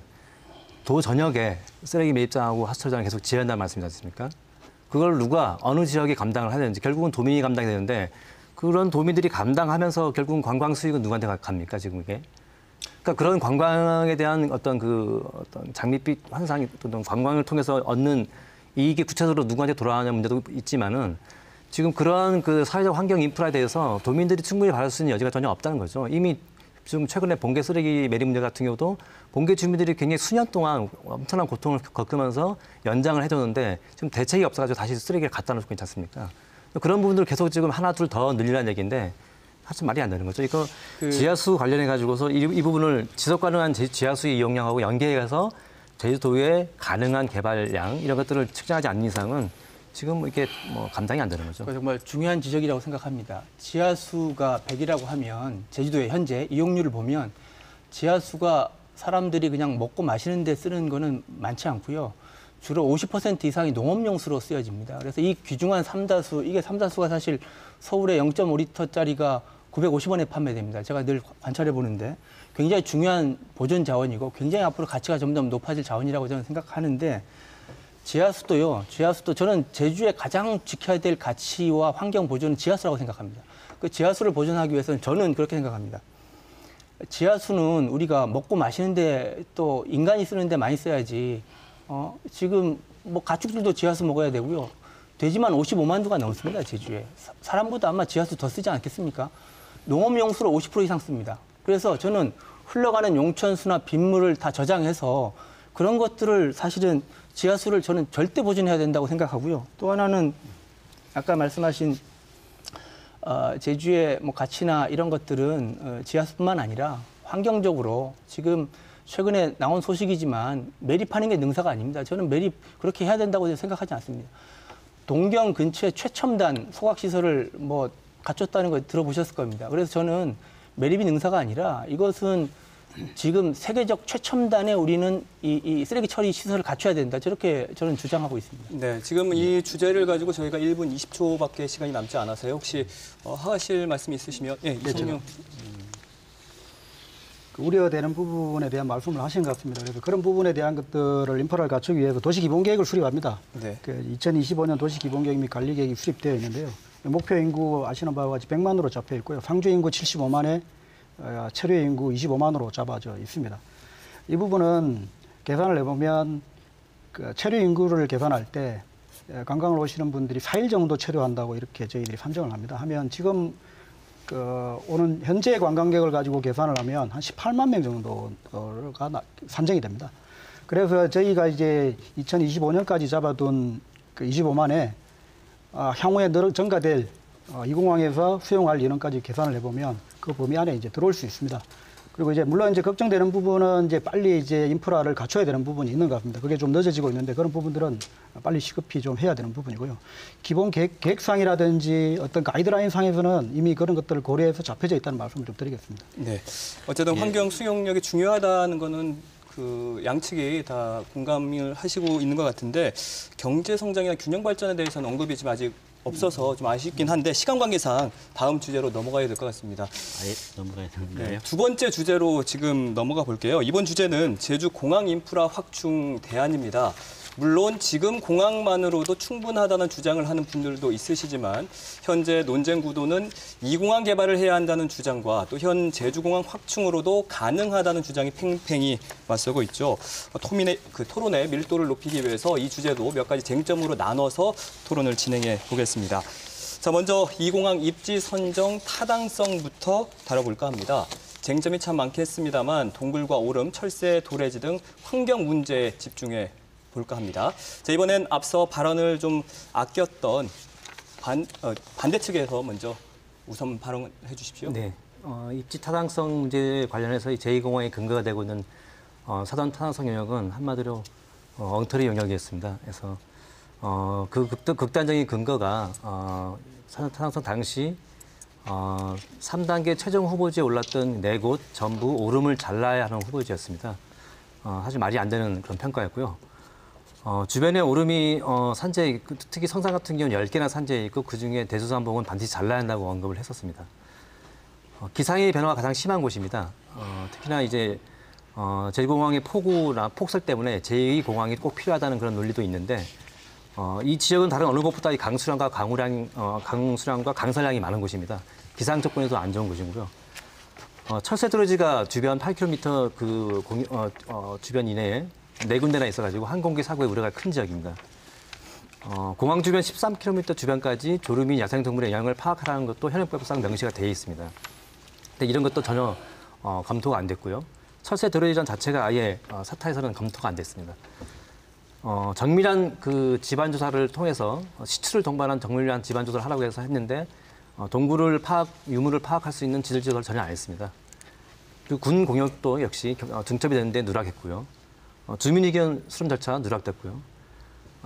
도 전역에 쓰레기 매입장하고 하수처장을 계속 지어야 한다는 말씀이지 않습니까? 그걸 누가 어느 지역이 감당을 해야 되는지 결국은 도민이 감당이 되는데 그런 도민들이 감당하면서 결국은 관광 수익은 누구한테 갑니까 지금 이게? 그러니까 그런 관광에 대한 어떤 장밋빛 환상이 어떤 관광을 통해서 얻는 이익이 구체적으로 누구한테 돌아가는 문제도 있지만은 지금 그런 그 사회적 환경 인프라에 대해서 도민들이 충분히 받을 수 있는 여지가 전혀 없다는 거죠. 이미 지금 최근에 본계 쓰레기 매립 문제 같은 경우도 본계 주민들이 굉장히 수년 동안 엄청난 고통을 겪으면서 연장을 해줬는데 지금 대책이 없어가지고 다시 쓰레기를 갖다 놓고 있지 않습니까? 그런 부분들을 계속 지금 하나 둘 더 늘리라는 얘기인데 사실 말이 안 되는 거죠. 이거 지하수 관련해 가지고서 이 부분을 지속 가능한 지하수의 이용량하고 연계해서 제주도의 가능한 개발량 이런 것들을 측정하지 않는 이상은 지금 이게 뭐 감당이 안 되는 거죠. 정말 중요한 지적이라고 생각합니다. 지하수가 100이라고 하면 제주도의 현재 이용률을 보면 지하수가 사람들이 그냥 먹고 마시는 데 쓰는 거는 많지 않고요. 주로 50% 이상이 농업용수로 쓰여집니다. 그래서 이 귀중한 삼다수, 이게 삼다수가 사실 서울에 0.5리터짜리가 950원에 판매됩니다. 제가 늘 관찰해 보는데 굉장히 중요한 보존 자원이고 굉장히 앞으로 가치가 점점 높아질 자원이라고 저는 생각하는데 지하수도요. 지하수도 저는 제주에 가장 지켜야 될 가치와 환경 보존은 지하수라고 생각합니다. 그 지하수를 보존하기 위해서는 저는 그렇게 생각합니다. 지하수는 우리가 먹고 마시는데 또 인간이 쓰는데 많이 써야지. 지금 뭐 가축들도 지하수 먹어야 되고요. 돼지만 55만 두가 넘습니다, 제주에. 사람보다 아마 지하수 더 쓰지 않겠습니까? 농업용수로 50% 이상 씁니다. 그래서 저는 흘러가는 용천수나 빗물을 다 저장해서 그런 것들을 사실은 지하수를 저는 절대 보존해야 된다고 생각하고요. 또 하나는 아까 말씀하신 제주의 뭐 가치나 이런 것들은 지하수뿐만 아니라 환경적으로 지금 최근에 나온 소식이지만 매립하는 게 능사가 아닙니다. 저는 매립 그렇게 해야 된다고 생각하지 않습니다. 동경 근처에 최첨단 소각시설을 뭐 갖췄다는 거 들어보셨을 겁니다. 그래서 저는 매립이 능사가 아니라 이것은 지금 세계적 최첨단의 우리는 이 쓰레기 처리 시설을 갖춰야 된다. 저렇게 저는 주장하고 있습니다. 네, 지금 이 주제를 가지고 저희가 1분 20초밖에 시간이 남지 않아서요. 혹시 하실 말씀이 있으시면 이성용. 우려되는 부분에 대한 말씀을 하신 것 같습니다. 그래서 그런 부분에 대한 것들을 인프라를 갖추기 위해서 도시기본계획을 수립합니다. 네. 2025년 도시기본계획 및 관리계획이 수립되어 있는데요. 목표 인구 아시는 바와 같이 100만으로 잡혀 있고요. 상주 인구 75만에 체류 인구 25만으로 잡아져 있습니다. 이 부분은 계산을 해보면 그 체류 인구를 계산할 때 관광을 오시는 분들이 4일 정도 체류한다고 이렇게 저희들이 산정을 합니다. 하면 지금 오는 현재 관광객을 가지고 계산을 하면 한 18만 명 정도가 산정이 됩니다. 그래서 저희가 이제 2025년까지 잡아둔 그 25만에 향후에 증가될 이 공항에서 수용할 인원까지 계산을 해보면 그 범위 안에 이제 들어올 수 있습니다. 그리고 이제 물론 이제 걱정되는 부분은 이제 빨리 이제 인프라를 갖춰야 되는 부분이 있는 것 같습니다. 그게 좀 늦어지고 있는데 그런 부분들은 빨리 시급히 좀 해야 되는 부분이고요. 기본 계획상이라든지 어떤 가이드라인 상에서는 이미 그런 것들을 고려해서 잡혀져 있다는 말씀을 좀 드리겠습니다. 네. 어쨌든 환경 수용력이 중요하다는 거는 그 양측이 다 공감을 하시고 있는 것 같은데 경제 성장이나 균형 발전에 대해서는 언급이 지금 아직 없어서 좀 아쉽긴 한데 시간 관계상 다음 주제로 넘어가야 될 것 같습니다. 아예 넘어가야 되는데요. 네, 두 번째 주제로 지금 넘어가 볼게요. 이번 주제는 제주 공항 인프라 확충 대안입니다. 물론 지금 공항만으로도 충분하다는 주장을 하는 분들도 있으시지만 현재 논쟁 구도는 이 공항 개발을 해야 한다는 주장과 또 현 제주공항 확충으로도 가능하다는 주장이 팽팽히 맞서고 있죠. 토론의 밀도를 높이기 위해서 이 주제도 몇 가지 쟁점으로 나눠서 토론을 진행해 보겠습니다. 자, 먼저 이 공항 입지 선정 타당성부터 다뤄볼까 합니다. 쟁점이 참 많겠습니다만 동굴과 오름, 철새, 도래지 등 환경 문제에 집중해 볼까 합니다. 자, 이번엔 앞서 발언을 좀 아꼈던 반대 측에서 먼저 우선 발언해 주십시오. 네, 입지 타당성 문제 관련해서 제2공항의 근거가 되고 있는 사전 타당성 영역은 한마디로 엉터리 영역이었습니다. 그래서 그 극단적인 근거가 사전 타당성 당시 3단계 최종 후보지에 올랐던 4곳 전부 오름을 잘라야 하는 후보지였습니다. 사실 말이 안 되는 그런 평가였고요. 주변에 오름이 산재, 특히 성산 같은 경우는 10개나 산재해 있고 그중에 대소산봉은 반드시 잘라야 한다고 언급을 했었습니다. 기상의 변화가 가장 심한 곳입니다. 특히나 이제 제주공항의 폭우나 폭설 때문에 제2공항이 꼭 필요하다는 그런 논리도 있는데 이 지역은 다른 어느 곳보다 이 강수량과 강설량이 많은 곳입니다. 기상 조건에도 안 좋은 곳이고요. 철새 도래지가 주변 8km 주변 이내에 4군데나 있어가지고 항공기 사고의 우려가 큰 지역입니다. 공항 주변 13km 주변까지 조류민 야생동물의 영향을 파악하라는 것도 현행법상 명시가 되어 있습니다. 근데 이런 것도 전혀 검토가 안 됐고요. 철새 도래지전 자체가 아예 사타에서는 검토가 안 됐습니다. 정밀한 그 지반 조사를 통해서 시추를 동반한 정밀한 지반 조사를 하라고 해서 했는데 유물을 파악할 수 있는 지질 조사를 전혀 안 했습니다. 그리고 군 공역도 역시 중첩이 되는데 누락했고요. 주민 의견 수렴 절차 누락됐고요.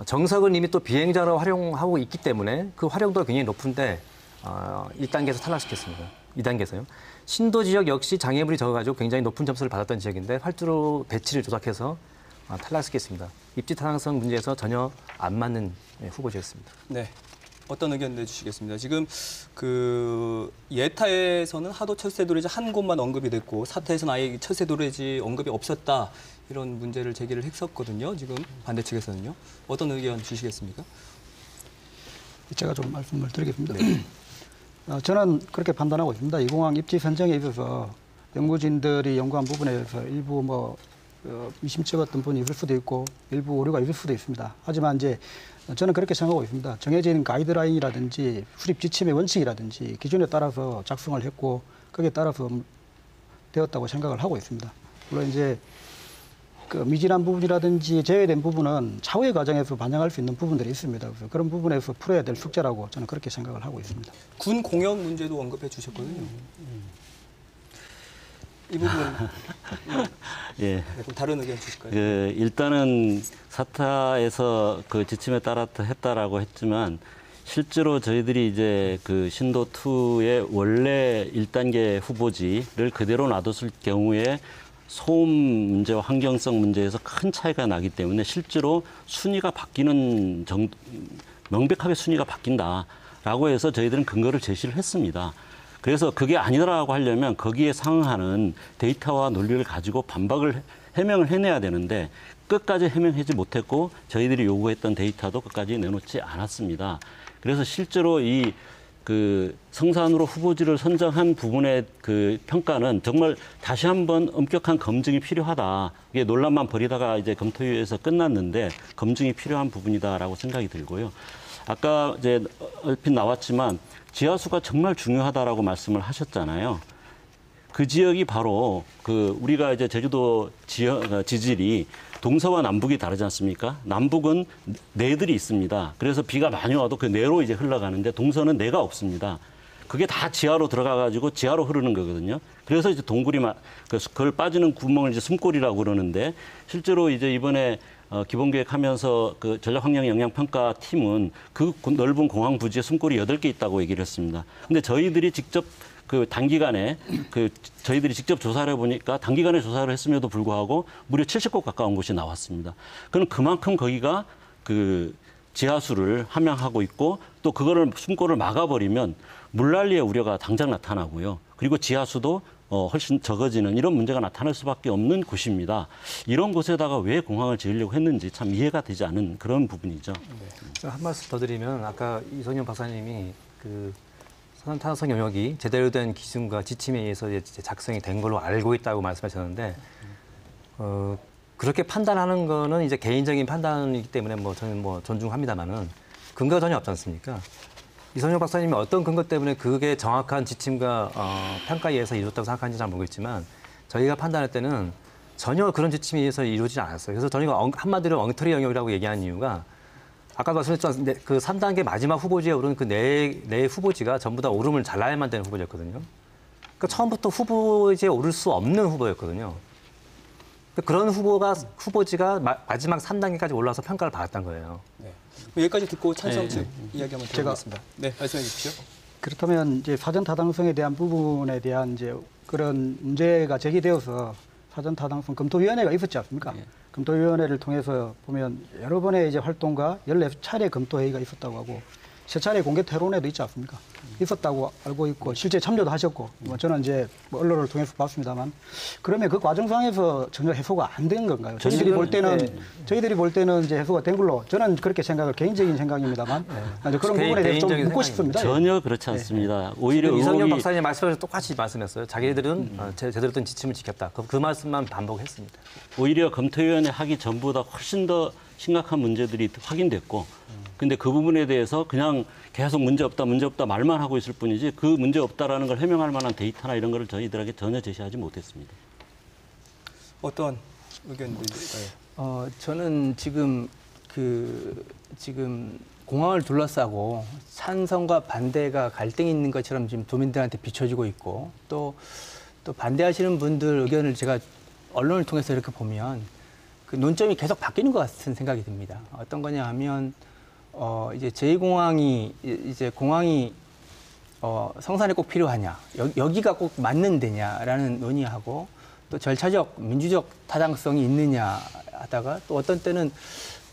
정석은 이미 또 비행장으로 활용하고 있기 때문에 그 활용도가 굉장히 높은데 1단계에서 탈락시켰습니다. 2단계에서요. 신도 지역 역시 장애물이 적어가지고 굉장히 높은 점수를 받았던 지역인데 활주로 배치를 조작해서 탈락시켰습니다. 입지 타당성 문제에서 전혀 안 맞는 후보지였습니다. 네. 어떤 의견 내주시겠습니다. 지금 그 예타에서는 하도 철새 도래지 한 곳만 언급이 됐고 사타에서는 아예 철새 도래지 언급이 없었다. 이런 문제를 제기를 했었거든요. 지금 반대 측에서는요. 어떤 의견 주시겠습니까? 제가 좀 말씀을 드리겠습니다. 네. 저는 그렇게 판단하고 있습니다. 이 공항 입지 선정에 있어서 연구진들이 연구한 부분에 대해서 일부 미심쩍었던 부분이 있을 수도 있고 일부 오류가 있을 수도 있습니다. 하지만 이제 저는 그렇게 생각하고 있습니다. 정해진 가이드라인이라든지 수립 지침의 원칙이라든지 기준에 따라서 작성을 했고 거기에 따라서 되었다고 생각을 하고 있습니다. 물론 이제 그 미진한 부분이라든지 제외된 부분은 차후의 과정에서 반영할 수 있는 부분들이 있습니다. 그래서 그런 부분에서 풀어야 될 숙제라고 저는 그렇게 생각을 하고 있습니다. 군 공역 문제도 언급해 주셨거든요. 이 부분 예. 좀 다른 의견 주실까요? 일단은 사타에서 그 지침에 따라 했다라고 했지만 실제로 저희들이 이제 그 신도 2의 원래 1단계 후보지를 그대로 놔뒀을 경우에 소음 문제와 환경성 문제에서 큰 차이가 나기 때문에 실제로 순위가 바뀌는 명백하게 순위가 바뀐다라고 해서 저희들은 근거를 제시를 했습니다. 그래서 그게 아니다라고 하려면 거기에 상응하는 데이터와 논리를 가지고 반박을 해명을 해내야 되는데 끝까지 해명하지 못했고 저희들이 요구했던 데이터도 끝까지 내놓지 않았습니다. 그래서 실제로 이 그 성산으로 후보지를 선정한 부분의 그 평가는 정말 다시 한번 엄격한 검증이 필요하다. 이게 논란만 벌이다가 이제 검토위에서 끝났는데 검증이 필요한 부분이다라고 생각이 들고요. 아까 이제 얼핏 나왔지만 지하수가 정말 중요하다라고 말씀을 하셨잖아요. 그 지역이 바로 그 우리가 이제 제주도 지질이 동서와 남북이 다르지 않습니까? 남북은 내들이 있습니다. 그래서 비가 많이 와도 그 내로 이제 흘러가는데 동서는 내가 없습니다. 그게 다 지하로 들어가가지고 지하로 흐르는 거거든요. 그래서 이제 동굴이 그걸 빠지는 구멍을 이제 숨골이라고 그러는데 실제로 이제 이번에 기본계획하면서 그 전략환경영향평가 팀은 그 넓은 공항 부지에 숨골이 8개 있다고 얘기를 했습니다. 근데 저희들이 직접 그 단기간에 저희들이 직접 조사를 해보니까 단기간에 조사를 했음에도 불구하고 무려 70곳 가까운 곳이 나왔습니다. 그럼 그만큼 거기가 그 지하수를 함양하고 있고 또 그거를 숨골을 막아버리면 물난리의 우려가 당장 나타나고요. 그리고 지하수도 훨씬 적어지는 이런 문제가 나타날 수밖에 없는 곳입니다. 이런 곳에다가 왜 공항을 지으려고 했는지 참 이해가 되지 않은 그런 부분이죠. 네. 한 말씀 더 드리면 아까 이성현 박사님이 그 산업탄화성 영역이 제대로 된 기준과 지침에 의해서 이제 작성이 된 걸로 알고 있다고 말씀하셨는데 그렇게 판단하는 거는 이제 개인적인 판단이기 때문에 저는 존중합니다만은 근거가 전혀 없지 않습니까? 이성현 박사님이 어떤 근거 때문에 그게 정확한 지침과 평가에 의해서 이루어졌다고 생각하는지 잘 모르겠지만 저희가 판단할 때는 전혀 그런 지침에 의해서 이루어지지 않았어요. 그래서 저희가 한마디로 엉터리 영역이라고 얘기한 이유가 아까 말씀드렸지만 그 3단계 마지막 후보지에 오른 그 네 후보지가 전부 다 오름을 잘라야만 되는 후보지였거든요. 그러니까 처음부터 후보지에 오를 수 없는 후보였거든요. 그런 후보지가 마지막 3단계까지 올라와서 평가를 받았던 거예요. 네. 여기까지 듣고 찬성 측 이야기 한번 드리겠습니다. 네, 말씀해 주십시오. 그렇다면 이제 사전 타당성에 대한 부분에 대한 이제 그런 문제가 제기되어서 사전 타당성 검토위원회가 있었지 않습니까? 검토위원회를 통해서 보면 여러 번의 이제 활동과 14차례 검토회의가 있었다고 하고 3차례 공개 토론회도 있지 않습니까? 있었다고 알고 있고 실제 참여도 하셨고 저는 이제 언론을 통해서 봤습니다만 그러면 그 과정상에서 전혀 해소가 안 된 건가요? 저희들이 볼 때는 이제 해소가 된 걸로 저는 그렇게 생각을 개인적인 생각입니다만 그런 부분에 대해서 좀 묻고 싶습니다. 전혀 그렇지 않습니다. 오히려 이성현 박사님 말씀하셔서 똑같이 말씀했어요. 자기들은 제대로 된 지침을 지켰다. 그 말씀만 반복했습니다. 오히려 검토위원회 하기 전보다 훨씬 더 심각한 문제들이 확인됐고 근데 그 부분에 대해서 그냥 계속 문제 없다 말만 하고 있을 뿐이지 그 문제 없다라는 걸 해명할 만한 데이터나 이런 거를 저희들에게 전혀 제시하지 못했습니다. 어떤 의견들일까요? 저는 지금 공항을 둘러싸고 찬성과 반대가 갈등이 있는 것처럼 지금 도민들한테 비춰지고 있고 또 반대하시는 분들 의견을 제가 언론을 통해서 이렇게 보면 그 논점이 계속 바뀌는 것 같은 생각이 듭니다. 어떤 거냐 하면 이제 공항이 성산에 꼭 필요하냐, 여기가 꼭 맞는 데냐라는 논의하고 또 절차적, 민주적 타당성이 있느냐 하다가 또 어떤 때는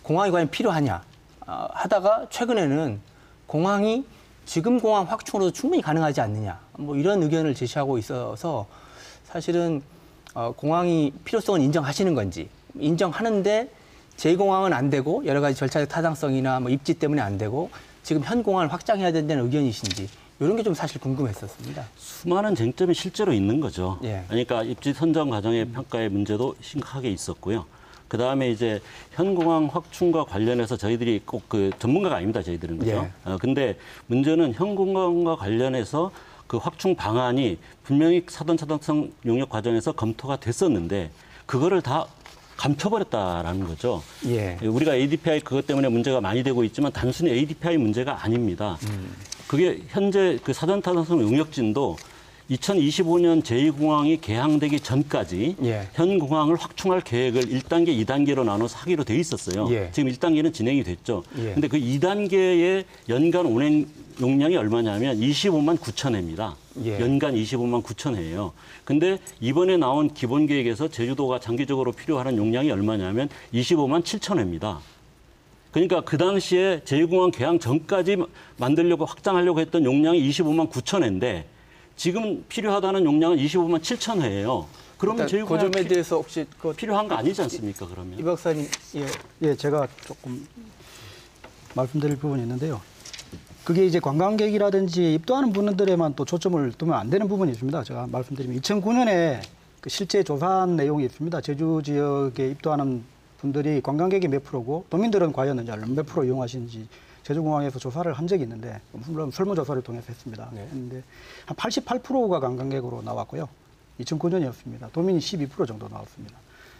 공항이 과연 필요하냐 하다가 최근에는 공항이 지금 공항 확충으로도 충분히 가능하지 않느냐 이런 의견을 제시하고 있어서 사실은 공항이 필요성을 인정하시는 건지 인정하는데 제2공항은 안 되고 여러 가지 절차적 타당성이나 입지 때문에 안 되고 지금 현 공항을 확장해야 된다는 의견이신지 이런 게 좀 사실 궁금했었습니다. 수많은 쟁점이 실제로 있는 거죠. 그러니까 입지 선정 과정의 평가의 문제도 심각하게 있었고요. 그다음에 이제 현공항 확충과 관련해서 저희들이 꼭 그 전문가가 아닙니다. 저희들은 그죠. 근데 문제는 현공항과 관련해서 그 확충 방안이 분명히 사전 타당성 용역 과정에서 검토가 됐었는데 그거를 다 감춰버렸다라는 거죠. 우리가 ADPI 그것 때문에 문제가 많이 되고 있지만 단순히 ADPI 문제가 아닙니다. 그게 현재 그 사전 타당성 용역진도 2025년 제2공항이 개항되기 전까지 현 공항을 확충할 계획을 1단계, 2단계로 나눠서 하기로 돼 있었어요. 지금 1단계는 진행이 됐죠. 근데 그 2단계의 연간 운행 용량이 얼마냐면 25만 9천 회입니다. 연간 25만 9천 회예요. 근데 이번에 나온 기본 계획에서 제주도가 장기적으로 필요하는 용량이 얼마냐면 25만 7천 회입니다. 그러니까 그 당시에 제2공항 개항 전까지 만들려고 확장하려고 했던 용량이 25만 9천 회인데 지금 필요하다는 용량은 25만 7천 회예요. 그러면 제2공항 그 점에 대해서 혹시 필요한 거 아니지 않습니까? 그러면 이 박사님, 예, 제가 조금 말씀드릴 부분이 있는데요. 그게 이제 관광객이라든지 입도하는 분들에만 또 초점을 두면 안 되는 부분이 있습니다. 제가 말씀드리면 2009년에 그 실제 조사한 내용이 있습니다. 제주 지역에 입도하는 분들이 관광객이 몇 프로고 도민들은 과연 이제 몇 프로 이용하시는지 제주공항에서 조사를 한 적이 있는데 물론 설문조사를 통해서 했습니다. 했는데 한 88%가 관광객으로 나왔고요. 2009년이었습니다. 도민이 12% 정도 나왔습니다.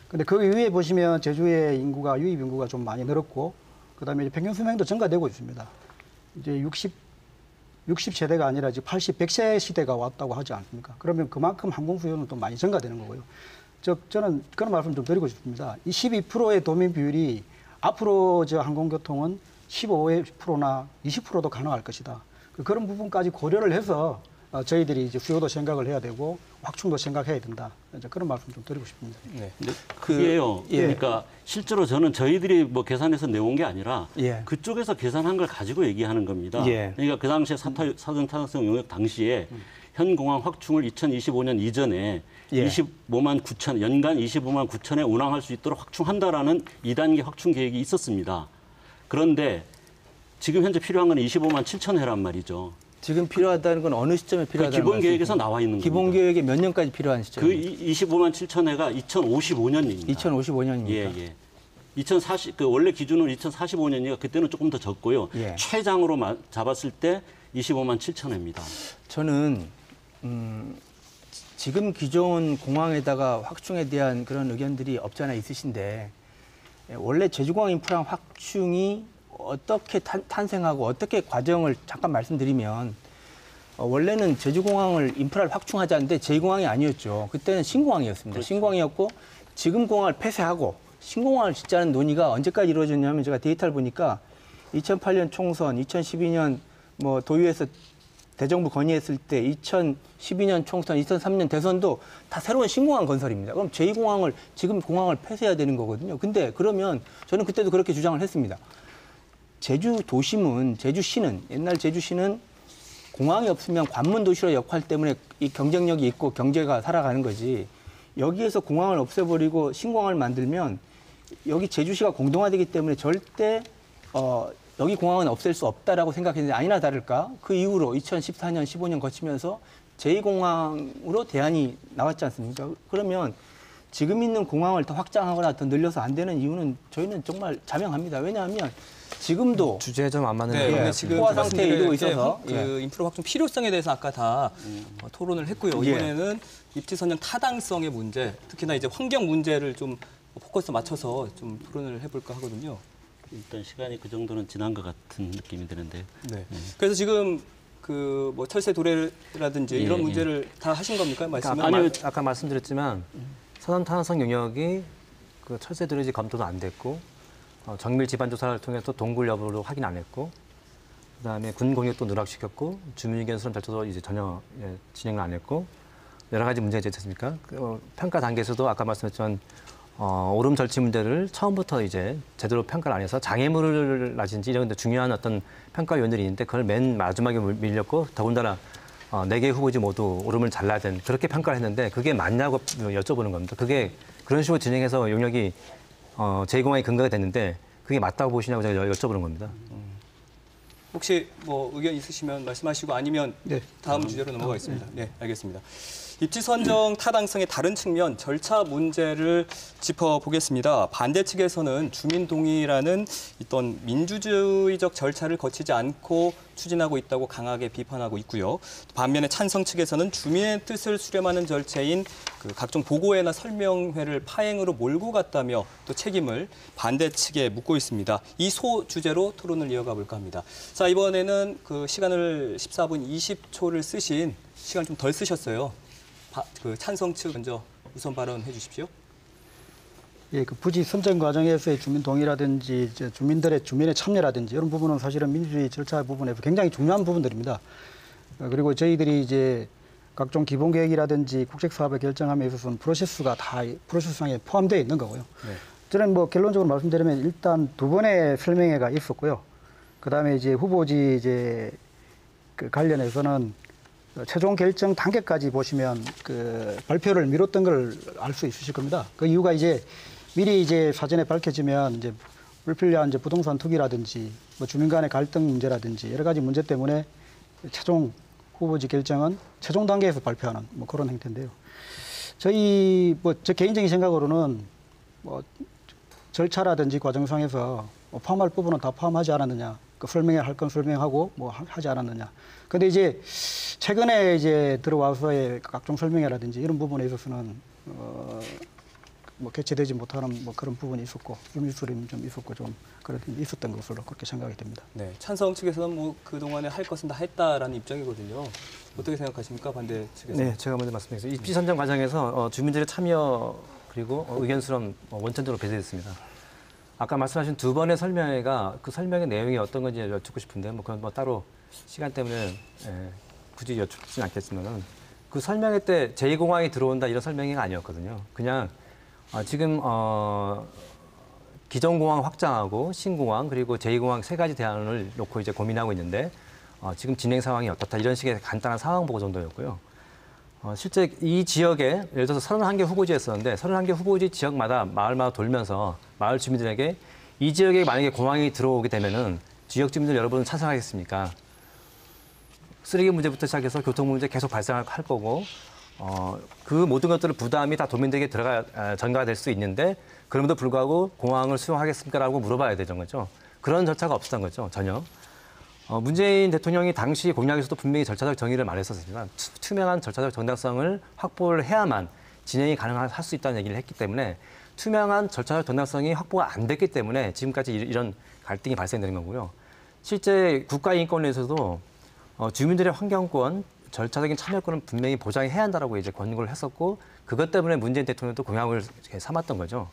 근데 그 이후에 보시면 제주의 인구가 유입 인구가 좀 많이 늘었고 그다음에 평균 수명도 증가되고 있습니다. 이제 60세대가 아니라 이제 100세 시대가 왔다고 하지 않습니까? 그러면 그만큼 항공 수요는 또 많이 증가되는 거고요. 저는 그런 말씀 좀 드리고 싶습니다. 이 12%의 도민 비율이 앞으로 저 항공교통은 15%나 20%도 가능할 것이다. 그런 부분까지 고려를 해서 저희들이 이제 수요도 생각을 해야 되고 확충도 생각해야 된다. 이제 그런 말씀 좀 드리고 싶습니다. 그게요. 그러니까 실제로 저는 저희들이 뭐 계산해서 내온 게 아니라 그쪽에서 계산한 걸 가지고 얘기하는 겁니다. 그러니까 그 당시에 사전 타당성 용역 당시에 현 공항 확충을 2025년 이전에 25만 9천, 연간 25만 9천에 운항할 수 있도록 확충한다라는 2단계 확충 계획이 있었습니다. 그런데 지금 현재 필요한 건 25만 7천 회란 말이죠. 지금 필요하다는 건 어느 시점에 필요하다는 기본 계획에서 나와 있는 겁니다. 기본 계획에 몇 년까지 필요한 시점입니까? 그 25만 7천 회가 2055년입니다. 2055년입니까? 2040, 그 원래 기준으로 2045년이니까 그때는 조금 더 적고요. 최장으로 잡았을 때 25만 7천 회입니다. 저는 지금 기존 공항에다가 확충에 대한 그런 의견들이 없지 않아 있으신데 원래 제주공항 인프라 확충이 어떻게 탄생하고 어떻게 과정을 잠깐 말씀드리면 원래는 제주공항을 인프라를 확충하자는데 제2공항이 아니었죠. 그때는 신공항이었습니다. 그렇죠. 신공항이었고 지금 공항을 폐쇄하고 신공항을 짓자는 논의가 언제까지 이루어졌냐면 제가 데이터를 보니까 2008년 총선, 2012년 뭐 도의회에서 대정부 건의했을 때 2012년 총선, 2003년 대선도 다 새로운 신공항 건설입니다. 그럼 제2공항을 지금 공항을 폐쇄해야 되는 거거든요. 근데 그러면 저는 그때도 그렇게 주장을 했습니다. 제주 도심은, 제주시는, 옛날 제주시는 공항이 없으면 관문 도시로 역할 때문에 이 경쟁력이 있고 경제가 살아가는 거지. 여기에서 공항을 없애버리고 신공항을 만들면 여기 제주시가 공동화되기 때문에 절대 여기 공항은 없앨 수 없다라고 생각했는데 아니나 다를까 그 이후로 2014년, 15년 거치면서 제2공항으로 대안이 나왔지 않습니까? 그러면 지금 있는 공항을 더 확장하거나 더 늘려서 안 되는 이유는 저희는 정말 자명합니다. 왜냐하면 지금도 주제에 좀 안 맞는 지금 포화 상태에 이르고 있어서 그 인프라 확충 필요성에 대해서 아까 다 토론을 했고요. 이번에는 입지 선정 타당성의 문제, 특히나 이제 환경 문제를 좀 포커스 맞춰서 좀 토론을 해볼까 하거든요. 일단 시간이 그 정도는 지난 것 같은 느낌이 드는데요. 그래서 지금 그 뭐 철새 도래라든지 이런 문제를 다 하신 겁니까? 말씀은? 아니요, 아까 말씀드렸지만 사전 타당성 영역이 그 철새 도래지 검토도 안 됐고 정밀 지반 조사를 통해서 동굴 여부를 확인 안 했고 그다음에 군 공격도 누락시켰고 주민 의견 수렴 절차도 이제 전혀 진행을 안 했고 여러 가지 문제가 있지 않습니까? 평가 단계에서도 아까 말씀했지만 오름 절치 문제를 처음부터 이제 제대로 평가를 안 해서 장애물이라든지 이런 중요한 어떤 평가 요인들이 있는데 그걸 맨 마지막에 밀렸고 더군다나 4개 후보지 모두 오름을 잘라야 된 그렇게 평가를 했는데 그게 맞냐고 여쭤보는 겁니다. 그게 그런 식으로 진행해서 용역이 제2공항이 근거가 됐는데 그게 맞다고 보시냐고 제가 여쭤보는 겁니다. 혹시 뭐 의견 있으시면 말씀하시고 아니면 다음 주제로 넘어가겠습니다. 네, 알겠습니다. 입지 선정 타당성의 다른 측면, 절차 문제를 짚어보겠습니다. 반대 측에서는 주민 동의라는 어떤 민주주의적 절차를 거치지 않고 추진하고 있다고 강하게 비판하고 있고요. 반면에 찬성 측에서는 주민의 뜻을 수렴하는 절차인 각종 보고회나 설명회를 파행으로 몰고 갔다며 또 책임을 반대 측에 묻고 있습니다. 이 소 주제로 토론을 이어가 볼까 합니다. 자, 이번에는 시간을 14분 20초를 쓰신 시간 좀 덜 쓰셨어요. 찬성 측 먼저 우선 발언해 주십시오. 예, 부지 선정 과정에서의 주민 동의라든지 주민의 참여라든지 이런 부분은 사실은 민주주의 절차 부분에서 굉장히 중요한 부분들입니다. 그리고 저희들이 이제 각종 기본 계획이라든지 국책 사업을 결정함에 있어서는 프로세스상에 포함되어 있는 거고요. 네. 저는 결론적으로 말씀드리면 일단 2번의 설명회가 있었고요. 그다음에 이제 후보지 관련해서는 최종 결정 단계까지 보시면 발표를 미뤘던 걸 알 수 있으실 겁니다. 그 이유가 미리 사전에 밝혀지면 불필요한 부동산 투기라든지 주민 간의 갈등 문제라든지 여러 가지 문제 때문에 최종 후보지 결정은 최종 단계에서 발표하는 그런 행태인데요. 저 개인적인 생각으로는 절차라든지 과정상에서 포함할 부분은 다 포함하지 않았느냐. 설명할 건 설명하고 하지 않았느냐. 근데 최근에 들어와서의 각종 설명회라든지 이런 부분에 있어서는 개최되지 못하는 그런 부분이 있었고 유미수림 좀 있었고 좀 있었던 것으로 그렇게 생각이 됩니다. 네, 찬성 측에서는 그동안에 할 것은 다 했다라는 입장이거든요. 어떻게 생각하십니까, 반대 측에서? 네, 제가 먼저 말씀드리겠습니다. 입지 선정 과정에서 주민들의 참여 그리고 의견 수렴 원천적으로 배제됐습니다. 아까 말씀하신 2번의 설명회가 그 설명의 내용이 어떤 건지 여쭙고 싶은데 그건 따로 시간 때문에 굳이 여쭙지는 않겠지만은 그 설명회 때 제2공항이 들어온다 이런 설명회가 아니었거든요. 그냥 지금 기존 공항 확장하고 신공항 그리고 제2공항 3가지 대안을 놓고 고민하고 있는데 지금 진행 상황이 어떻다 이런 식의 간단한 상황 보고 정도였고요. 실제 이 지역에 예를 들어서 31개 후보지였었는데 31개 후보지 지역마다 마을마다 돌면서 마을 주민들에게 이 지역에 만약에 공항이 들어오게 되면은 지역 주민들 여러분은 찬성하겠습니까? 쓰레기 문제부터 시작해서 교통 문제 계속 발생할 거고 그 모든 것들을 부담이 다 도민들에게 전가가 될 수 있는데 그럼에도 불구하고 공항을 수용하겠습니까라고 물어봐야 되는 거죠. 그런 절차가 없었던 거죠, 전혀. 문재인 대통령이 당시 공약에서도 분명히 절차적 정의를 말했었습니다. 투명한 절차적 정당성을 확보를 해야만 진행이 가능할 수 있다는 얘기를 했기 때문에 투명한 절차적 정당성이 확보가 안 됐기 때문에 지금까지 이런 갈등이 발생되는 거고요. 실제 국가인권에서도 주민들의 환경권, 절차적인 참여권은 분명히 보장해야 한다라고 권고를 했었고 그것 때문에 문재인 대통령도 공약을 삼았던 거죠.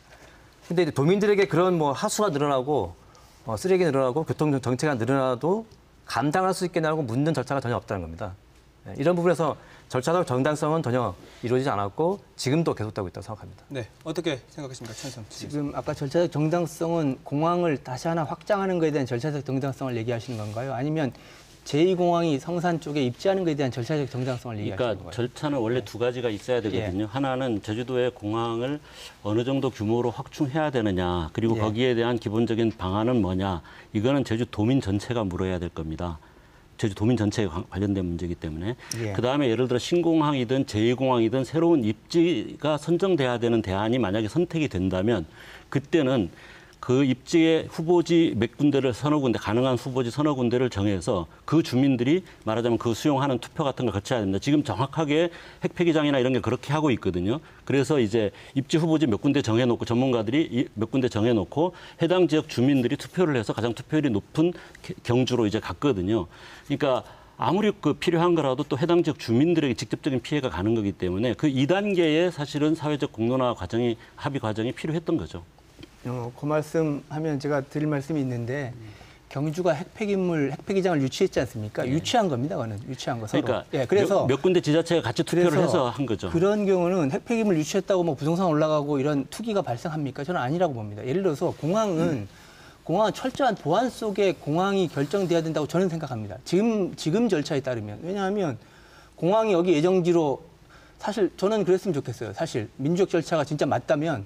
근데 도민들에게 그런 하수가 늘어나고 쓰레기 늘어나고 교통 정체가 늘어나도 감당할 수 있겠냐고 묻는 절차가 전혀 없다는 겁니다. 이런 부분에서 절차적 정당성은 전혀 이루어지지 않았고 지금도 계속되고 있다고 생각합니다. 네, 어떻게 생각하십니까, 찬성? 지금 아까 절차적 정당성은 공항을 다시 하나 확장하는 것에 대한 절차적 정당성을 얘기하시는 건가요? 아니면 제2공항이 성산 쪽에 입지하는 것에 대한 절차적 정당성을 얘기하시는 건가요? 절차는 원래 2가지가 있어야 되거든요. 하나는 제주도의 공항을 어느 정도 규모로 확충해야 되느냐, 그리고 거기에 대한 기본적인 방안은 뭐냐, 이거는 제주 도민 전체가 물어야 될 겁니다. 제주 도민 전체에 관련된 문제이기 때문에. 그다음에 예를 들어 신공항이든 제2공항이든 새로운 입지가 선정돼야 되는 대안이 만약에 선택이 된다면 그때는 그 입지의 후보지 몇 군데를 서너 군데, 가능한 후보지 서너 군데를 정해서 그 주민들이 말하자면 그 수용하는 투표 같은 걸 거쳐야 됩니다. 지금 정확하게 핵폐기장이나 이런 게 그렇게 하고 있거든요. 그래서 입지 후보지 몇 군데 정해놓고 전문가들이 몇 군데 정해놓고 해당 지역 주민들이 투표를 해서 가장 투표율이 높은 경주로 갔거든요. 그러니까 아무리 필요한 거라도 또 해당 지역 주민들에게 직접적인 피해가 가는 거기 때문에 그 2단계의 사실은 사회적 공론화 과정이, 합의 과정이 필요했던 거죠. 그 말씀하면 제가 드릴 말씀이 있는데 경주가 핵폐기장을 유치했지 않습니까? 유치한 겁니다, 그거는. 유치한 거 서로. 그러니까 그래서 몇 군데 지자체가 같이 투표를 해서 한 거죠. 그런 경우는 핵폐기물 유치했다고 부동산 올라가고 이런 투기가 발생합니까? 저는 아니라고 봅니다. 예를 들어서 공항은 철저한 보안 속에 공항이 결정돼야 된다고 저는 생각합니다. 지금 절차에 따르면. 왜냐하면 공항이 여기 예정지로 사실 저는 그랬으면 좋겠어요. 사실 민주적 절차가 진짜 맞다면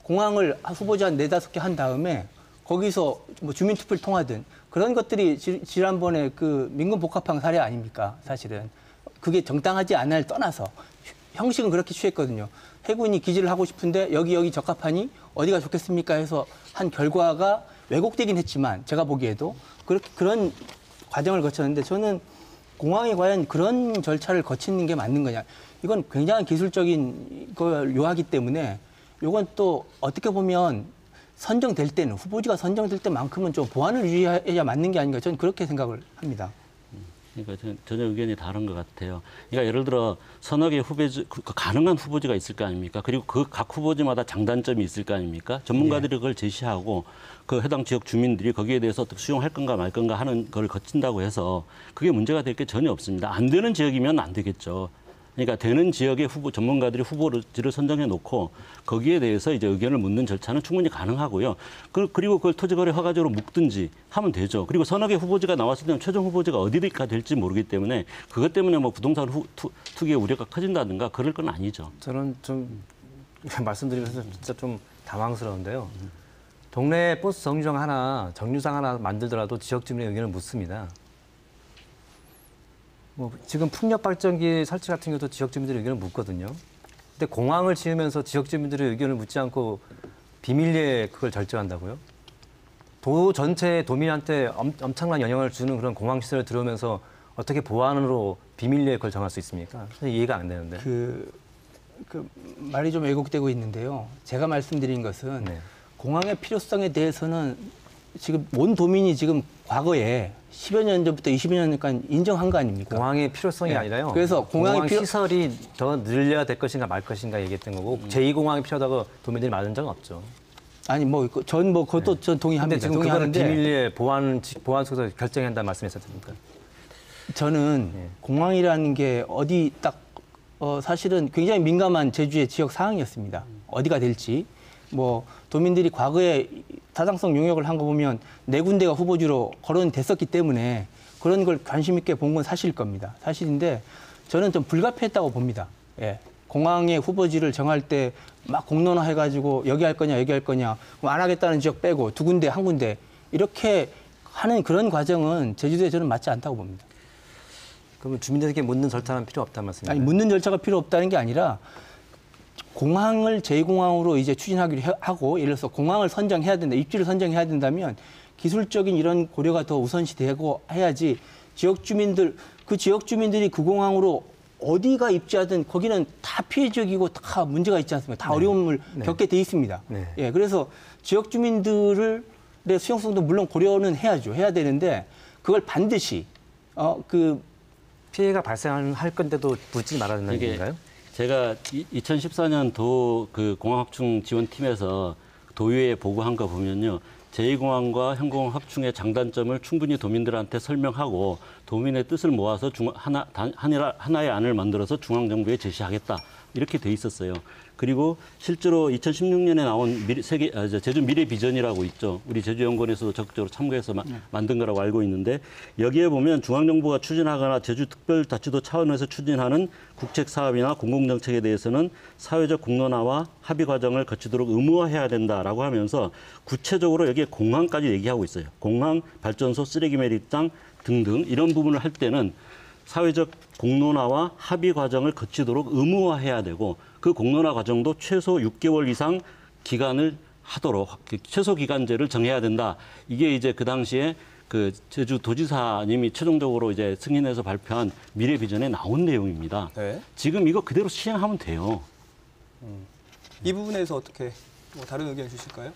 공항을 후보지 한 4-5개 한 다음에 거기서 주민투표를 통하든 그런 것들이 지난번에 민군 복합항 사례 아닙니까? 사실은. 그게 정당하지 않을 떠나서 형식은 그렇게 취했거든요. 해군이 기지를 하고 싶은데 여기 적합하니 어디가 좋겠습니까 해서 한 결과가 왜곡되긴 했지만 제가 보기에도 그런 과정을 거쳤는데 저는 공항이 과연 그런 절차를 거치는 게 맞는 거냐. 이건 굉장히 기술적인 걸 요하기 때문에 이건 또 어떻게 보면 선정될 때는 후보지가 선정될 때만큼은 좀 보안을 유지해야 맞는 게 아닌가 저는 그렇게 생각을 합니다. 그러니까 전혀 의견이 다른 것 같아요. 그러니까 예를 들어 서너 개 후보지, 가능한 후보지가 있을 거 아닙니까? 그리고 그 각 후보지마다 장단점이 있을 거 아닙니까? 전문가들이 그걸 제시하고 그 해당 지역 주민들이 거기에 대해서 어떻게 수용할 건가 말 건가 하는 걸 거친다고 해서 그게 문제가 될 게 전혀 없습니다. 안 되는 지역이면 안 되겠죠. 그러니까 되는 지역의 전문가들이 후보지를 선정해 놓고 거기에 대해서 이제 의견을 묻는 절차는 충분히 가능하고요. 그리고 그걸 토지거래 허가제로 묶든지 하면 되죠. 그리고 서너 개 후보지가 나왔을 때는 최종 후보지가 어디가 될지 모르기 때문에 그것 때문에 뭐 부동산 투기의 우려가 커진다든가 그럴 건 아니죠. 저는 좀 말씀드리면서 진짜 좀 당황스러운데요. 동네 버스 정류장 하나 만들더라도 지역 주민의 의견을 묻습니다. 뭐 지금 풍력 발전기 설치 같은 경우도 지역 주민들의 의견을 묻거든요. 근데 공항을 지으면서 지역 주민들의 의견을 묻지 않고 비밀리에 그걸 결정한다고요? 도 전체의 도민한테 엄청난 영향을 주는 그런 공항 시설을 들어오면서 어떻게 보안으로 비밀리에 그걸 정할 수 있습니까? 이해가 안 되는데. 그 말이 좀 왜곡되고 있는데요. 제가 말씀드린 것은 공항의 필요성에 대해서는 지금 온 도민이 지금 과거에 10여 년 전부터 20여 년 전까지 인정한 거 아닙니까? 공항의 필요성이 아니라요. 그래서 공항 시설이 더 늘려야 될 것인가 말 것인가 얘기했던 거고 제2공항이 필요하다고 도민들이 말한 적은 없죠. 아니 그것도 전 동의합니다. 근데 지금 그거는 비밀리에 보안 속에서 결정해야 한다는 말씀이셨습니까? 저는 공항이라는 게 어디 사실은 굉장히 민감한 제주의 지역 상황이었습니다. 어디가 될지. 뭐 도민들이 과거에 타당성 용역을 한 거 보면 4군데가 후보지로 거론됐었기 때문에 그런 걸 관심 있게 본 건 사실일 겁니다. 사실인데 저는 좀 불가피했다고 봅니다. 공항의 후보지를 정할 때 막 공론화 해가지고 여기 할 거냐 그럼 안 하겠다는 지역 빼고 2군데 1군데 이렇게 하는 그런 과정은 제주도에 저는 맞지 않다고 봅니다. 그러면 주민들에게 묻는 절차는 필요 없다는 말씀이에요? 아니 묻는 절차가 필요 없다는 게 아니라 공항을 제2공항으로 이제 추진하기로 하고 예를 들어서 공항을 선정해야 된다, 입지를 선정해야 된다면 기술적인 이런 고려가 더 우선시되고 해야지 지역 주민들이 그 공항으로 어디가 입지하든 거기는 다 피해 지역이고 다 문제가 있지 않습니까? 다 어려움을 겪게 돼 있습니다. 그래서 지역 주민들의 수용성도 물론 고려는 해야 되는데 그걸 반드시 피해가 발생할 건데도 묻지 말아야 된다는 건가요? 제가 2014년 그 공항 확충 지원팀에서 도의회에 보고한 거 보면요. 제2공항과 현공항 확충의 장단점을 충분히 도민들한테 설명하고 도민의 뜻을 모아서 하나의 안을 만들어서 중앙정부에 제시하겠다. 이렇게 돼 있었어요. 그리고 실제로 2016년에 나온 제주 미래 비전이라고 있죠. 우리 제주연구원에서도 적극적으로 참고해서 만든 거라고 알고 있는데 여기에 보면 중앙정부가 추진하거나 제주특별자치도 차원에서 추진하는 국책사업이나 공공정책에 대해서는 사회적 공론화와 합의 과정을 거치도록 의무화해야 된다라고 하면서 구체적으로 여기에 공항까지 얘기하고 있어요. 공항, 발전소, 쓰레기 매립장 등등 이런 부분을 할 때는 사회적 공론화와 합의 과정을 거치도록 의무화해야 되고 그 공론화 과정도 최소 6개월 이상 기간을 하도록 최소 기간제를 정해야 된다. 이게 이제 그 당시에 그 제주도지사님이 최종적으로 이제 승인해서 발표한 미래 비전에 나온 내용입니다. 지금 이거 그대로 시행하면 돼요. 이 부분에서 어떻게 다른 의견 주실까요?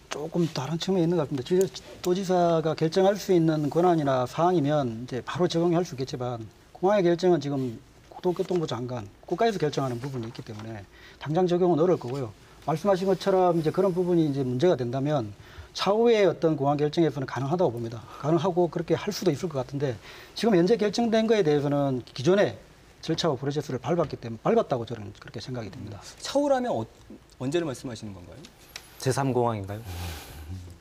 조금 다른 측면이 있는 것 같습니다. 도지사가 결정할 수 있는 권한이나 사항이면 이제 바로 적용할 수 있겠지만 공항의 결정은 지금 국토교통부 장관, 국가에서 결정하는 부분이 있기 때문에 당장 적용은 어려울 거고요. 말씀하신 것처럼 이제 그런 부분이 이제 문제가 된다면 차후에 어떤 공항 결정에서는 가능하다고 봅니다. 가능하고 그렇게 할 수도 있을 것 같은데 지금 현재 결정된 거에 대해서는 기존의 절차와 프로세스를 밟았다고 저는 그렇게 생각이 듭니다. 차후라면 언제를 말씀하시는 건가요? 제3공항인가요?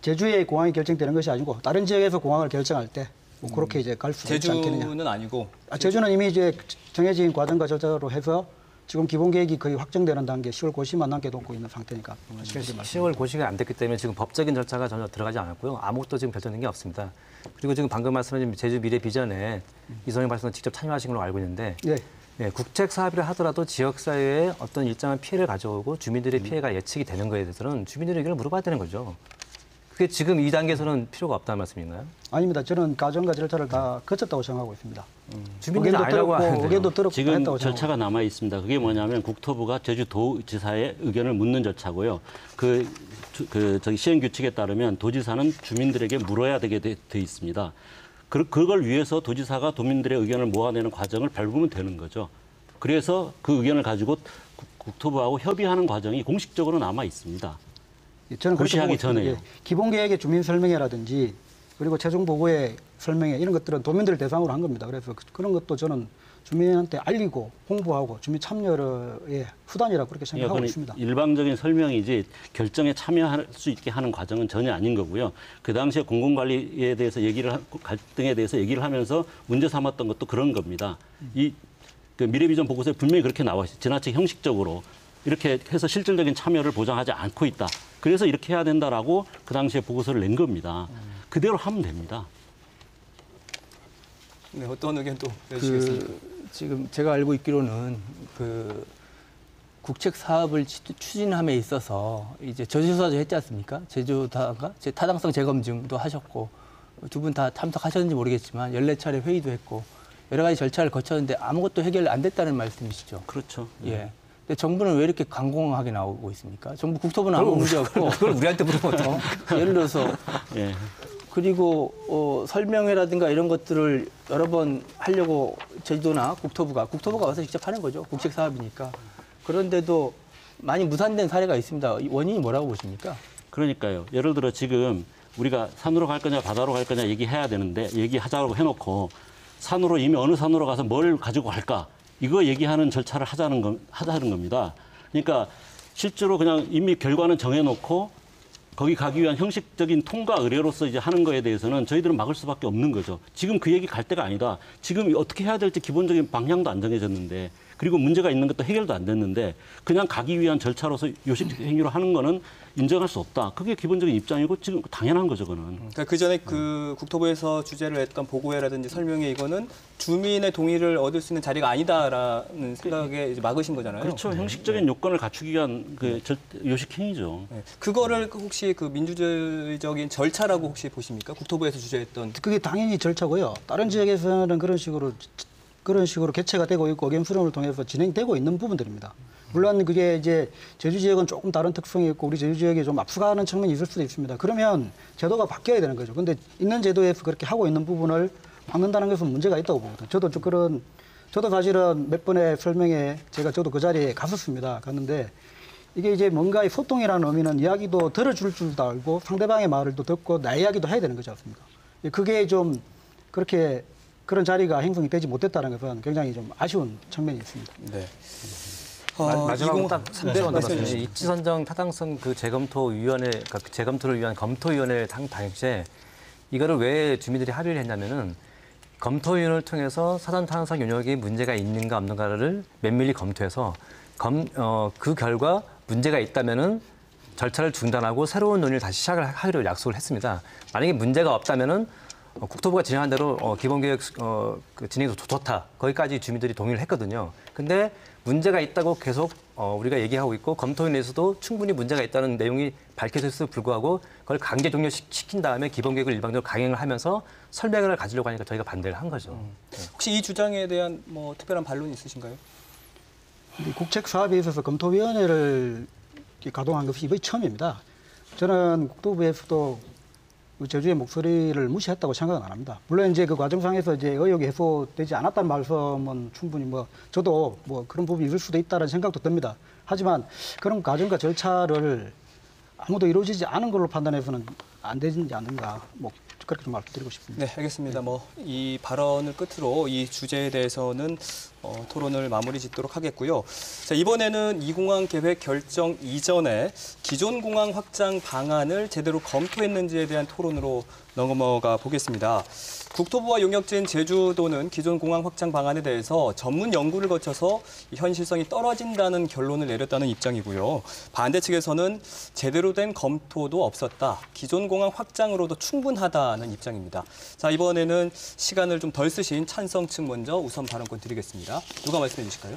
제주의 공항이 결정되는 것이 아니고 다른 지역에서 공항을 결정할 때 뭐 그렇게 이제 갈 수 있지 않겠느냐. 제주는 아니고. 제주는 이미 이제 정해진 과정과 절차로 해서 지금 기본 계획이 거의 확정되는 단계 10월 고시만 남겨놓고 있는 상태니까. 10월 고시가 안 됐기 때문에 지금 법적인 절차가 전혀 들어가지 않았고요. 아무것도 지금 결정된 게 없습니다. 그리고 지금 방금 말씀하신 제주 미래 비전에 이선영 발전소 직접 참여하신 걸로 알고 있는데 네, 국책 사업이라 하더라도 지역 사회에 어떤 일정한 피해를 가져오고 주민들의 피해가 예측이 되는 거에 대해서는 주민들의 의견을 물어봐야 되는 거죠. 그게 지금 이 단계에서는 필요가 없다는 말씀인가요? 아닙니다. 저는 과정과 절차를 다 거쳤다고 생각하고 있습니다. 주민들은 아니라고 하는데요. 의견도 들었고 지금 절차가 남아 있습니다. 그게 뭐냐면 국토부가 제주도지사의 의견을 묻는 절차고요. 저기 시행 규칙에 따르면 도지사는 주민들에게 물어야 되게 돼 있습니다. 그걸 위해서 도지사가 도민들의 의견을 모아내는 과정을 밟으면 되는 거죠. 그래서 그 의견을 가지고 국토부하고 협의하는 과정이 공식적으로 남아 있습니다. 저는 고시하기 전에요. 기본계획의 주민 설명회라든지 그리고 최종 보고의 설명회 이런 것들은 도민들을 대상으로 한 겁니다. 그래서 그런 것도 저는 주민한테 알리고 홍보하고 주민 참여의 수단이라고 그렇게 생각하고 있습니다. 일방적인 설명이지 결정에 참여할 수 있게 하는 과정은 전혀 아닌 거고요. 그 당시에 공공관리에 대해서 갈등에 대해서 얘기를 하면서 문제 삼았던 것도 그런 겁니다. 그 미래비전 보고서에 분명히 그렇게 나와 있어요. 지나치게 형식적으로 이렇게 해서 실질적인 참여를 보장하지 않고 있다. 그래서 이렇게 해야 된다라고 그 당시에 보고서를 낸 겁니다. 그대로 하면 됩니다. 네, 어떤 의견 또 내주시겠습니까? 지금 제가 알고 있기로는 그 국책 사업을 추진함에 있어서 이제 저지조사도 했지 않습니까? 제주도가 타당성 재검증도 하셨고 두 분 다 참석하셨는지 모르겠지만 14차례 회의도 했고 여러 가지 절차를 거쳤는데 아무것도 해결 안 됐다는 말씀이시죠? 그렇죠. 예. 근데 정부는 왜 이렇게 강공하게 나오고 있습니까? 정부 국토부는 아무 문제 없고 그걸 우리한테 물어보죠. 예를 들어서 예. 그리고 설명회라든가 이런 것들을 여러 번 하려고 제주도나 국토부가 와서 직접 하는 거죠. 국책 사업이니까. 그런데도 많이 무산된 사례가 있습니다. 원인이 뭐라고 보십니까? 그러니까요. 예를 들어 지금 우리가 산으로 갈 거냐 바다로 갈 거냐 얘기해야 되는데 얘기하자고 해놓고 산으로 이미 어느 산으로 가서 뭘 가지고 갈까 이거 얘기하는 절차를 하자는 겁니다. 그러니까 실제로 그냥 이미 결과는 정해놓고 거기 가기 위한 형식적인 통과 의뢰로서 이제 하는 거에 대해서는 저희들은 막을 수밖에 없는 거죠. 지금 그 얘기 갈 때가 아니다. 지금 어떻게 해야 될지 기본적인 방향도 안 정해졌는데 그리고 문제가 있는 것도 해결도 안 됐는데 그냥 가기 위한 절차로서 요식 행위로 하는 거는 인정할 수 없다. 그게 기본적인 입장이고 지금 당연한 거죠, 그거는. 그러니까 그 전에 그 국토부에서 주재를 했던 보고회라든지 설명회 이거는 주민의 동의를 얻을 수 있는 자리가 아니다라는 생각에 이제 막으신 거잖아요. 그렇죠. 형식적인 요건을 갖추기 위한 그 요식 행위죠. 네. 그거를 혹시 그 민주주의적인 절차라고 혹시 보십니까? 국토부에서 주재했던. 그게 당연히 절차고요. 다른 지역에서는 그런 식으로 개최가 되고 있고 의견 수렴을 통해서 진행되고 있는 부분들입니다. 물론 그게 이제 제주 지역은 조금 다른 특성이 있고 우리 제주 지역이 좀 앞서가는 측면이 있을 수도 있습니다. 그러면 제도가 바뀌어야 되는 거죠. 근데 있는 제도에서 그렇게 하고 있는 부분을 막는다는 것은 문제가 있다고 보거든요. 저도 사실은 몇 번의 설명에 저도 그 자리에 갔었습니다. 이게 이제 뭔가의 소통이라는 의미는 이야기도 들어줄 줄도 알고 상대방의 말을 또 듣고 내 이야기도 해야 되는 거지 않습니까? 그게 좀 그렇게 그런 자리가 형성이 되지 못했다는 것은 굉장히 좀 아쉬운 측면이 있습니다. 네. 마지막으로 딱 3초만 남았습니다. 입지선정 타당성 그 재검토위원회, 그러니까 재검토를 위한 검토위원회 당시에 이거를 왜 주민들이 합의를 했냐면은 검토위원회를 통해서 사전 타당성 용역에 문제가 있는가 없는가를 면밀히 검토해서 그 결과 문제가 있다면은 절차를 중단하고 새로운 논의를 다시 시작을 하기로 약속을 했습니다. 만약에 문제가 없다면은 국토부가 진행한 대로 기본계획 그 진행이 좋다. 거기까지 주민들이 동의를 했거든요. 근데 문제가 있다고 계속 우리가 얘기하고 있고 검토위원회에서도 충분히 문제가 있다는 내용이 밝혀졌음에도 불구하고 그걸 강제 종료시킨 다음에 기본계획을 일방적으로 강행을 하면서 설명회를 가지려고 하니까 저희가 반대를 한 거죠. 혹시 이 주장에 대한 뭐 특별한 반론이 있으신가요? 국책 사업에 있어서 검토위원회를 가동한 것이 이번이 처음입니다. 저는 국토부에서도 제주의 목소리를 무시했다고 생각은 안 합니다. 물론 이제 그 과정상에서 이제 의혹이 해소되지 않았다는 말씀은 충분히 저도 그런 부분이 있을 수도 있다는 생각도 듭니다. 하지만 그런 과정과 절차를 아무도 이루어지지 않은 걸로 판단해서는 안 되지 않는가 그렇게 좀 말씀드리고 싶습니다. 네, 알겠습니다. 이 발언을 끝으로 이 주제에 대해서는 토론을 마무리 짓도록 하겠고요. 자, 이번에는 이 공항 계획 결정 이전에 기존 공항 확장 방안을 제대로 검토했는지에 대한 토론으로 넘어가 보겠습니다. 국토부와 용역지인 제주도는 기존 공항 확장 방안에 대해서 전문 연구를 거쳐서 현실성이 떨어진다는 결론을 내렸다는 입장이고요. 반대 측에서는 제대로 된 검토도 없었다. 기존 공항 확장으로도 충분하다는 입장입니다. 자, 이번에는 시간을 좀 덜 쓰신 찬성 측 먼저 우선 발언권 드리겠습니다. 누가 말씀해 주실까요?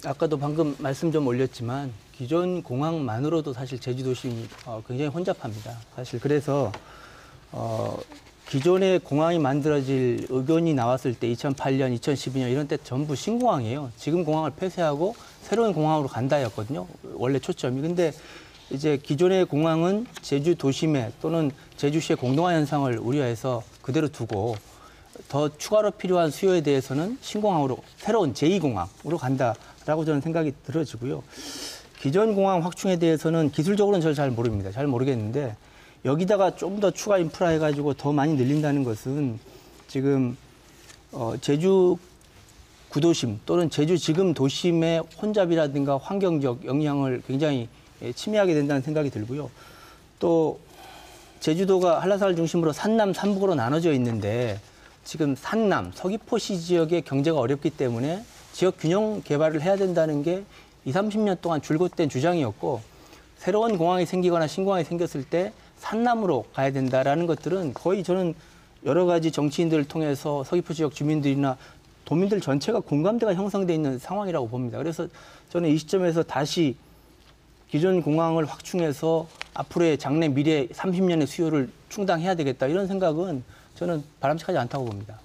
아까도 방금 말씀 좀 올렸지만 기존 공항만으로도 사실 제주도심이 굉장히 혼잡합니다. 사실 그래서 기존의 공항이 만들어질 의견이 나왔을 때 2008년, 2012년 이런 때 전부 신공항이에요. 지금 공항을 폐쇄하고 새로운 공항으로 간다였거든요. 원래 초점이. 근데 이제 기존의 공항은 제주 도심에 또는 제주시의 공동화 현상을 우려해서 그대로 두고 더 추가로 필요한 수요에 대해서는 신공항으로 새로운 제2공항으로 간다라고 저는 생각이 들어지고요. 기존 공항 확충에 대해서는 기술적으로는 저는 잘 모릅니다. 잘 모르겠는데 여기다가 좀 더 추가 인프라 해가지고 더 많이 늘린다는 것은 지금 제주 구도심 또는 제주 지금 도심의 혼잡이라든가 환경적 영향을 굉장히 침해하게 된다는 생각이 들고요. 또 제주도가 한라산을 중심으로 산남, 산북으로 나눠져 있는데 지금 산남, 서귀포시 지역의 경제가 어렵기 때문에 지역 균형 개발을 해야 된다는 게 20, 30년 동안 줄곧된 주장이었고 새로운 공항이 생기거나 신공항이 생겼을 때 산남으로 가야 된다라는 것들은 거의 저는 여러 가지 정치인들을 통해서 서귀포 지역 주민들이나 도민들 전체가 공감대가 형성돼 있는 상황이라고 봅니다. 그래서 저는 이 시점에서 다시 기존 공항을 확충해서 앞으로의 장래 미래 30년의 수요를 충당해야 되겠다 이런 생각은 저는 바람직하지 않다고 봅니다.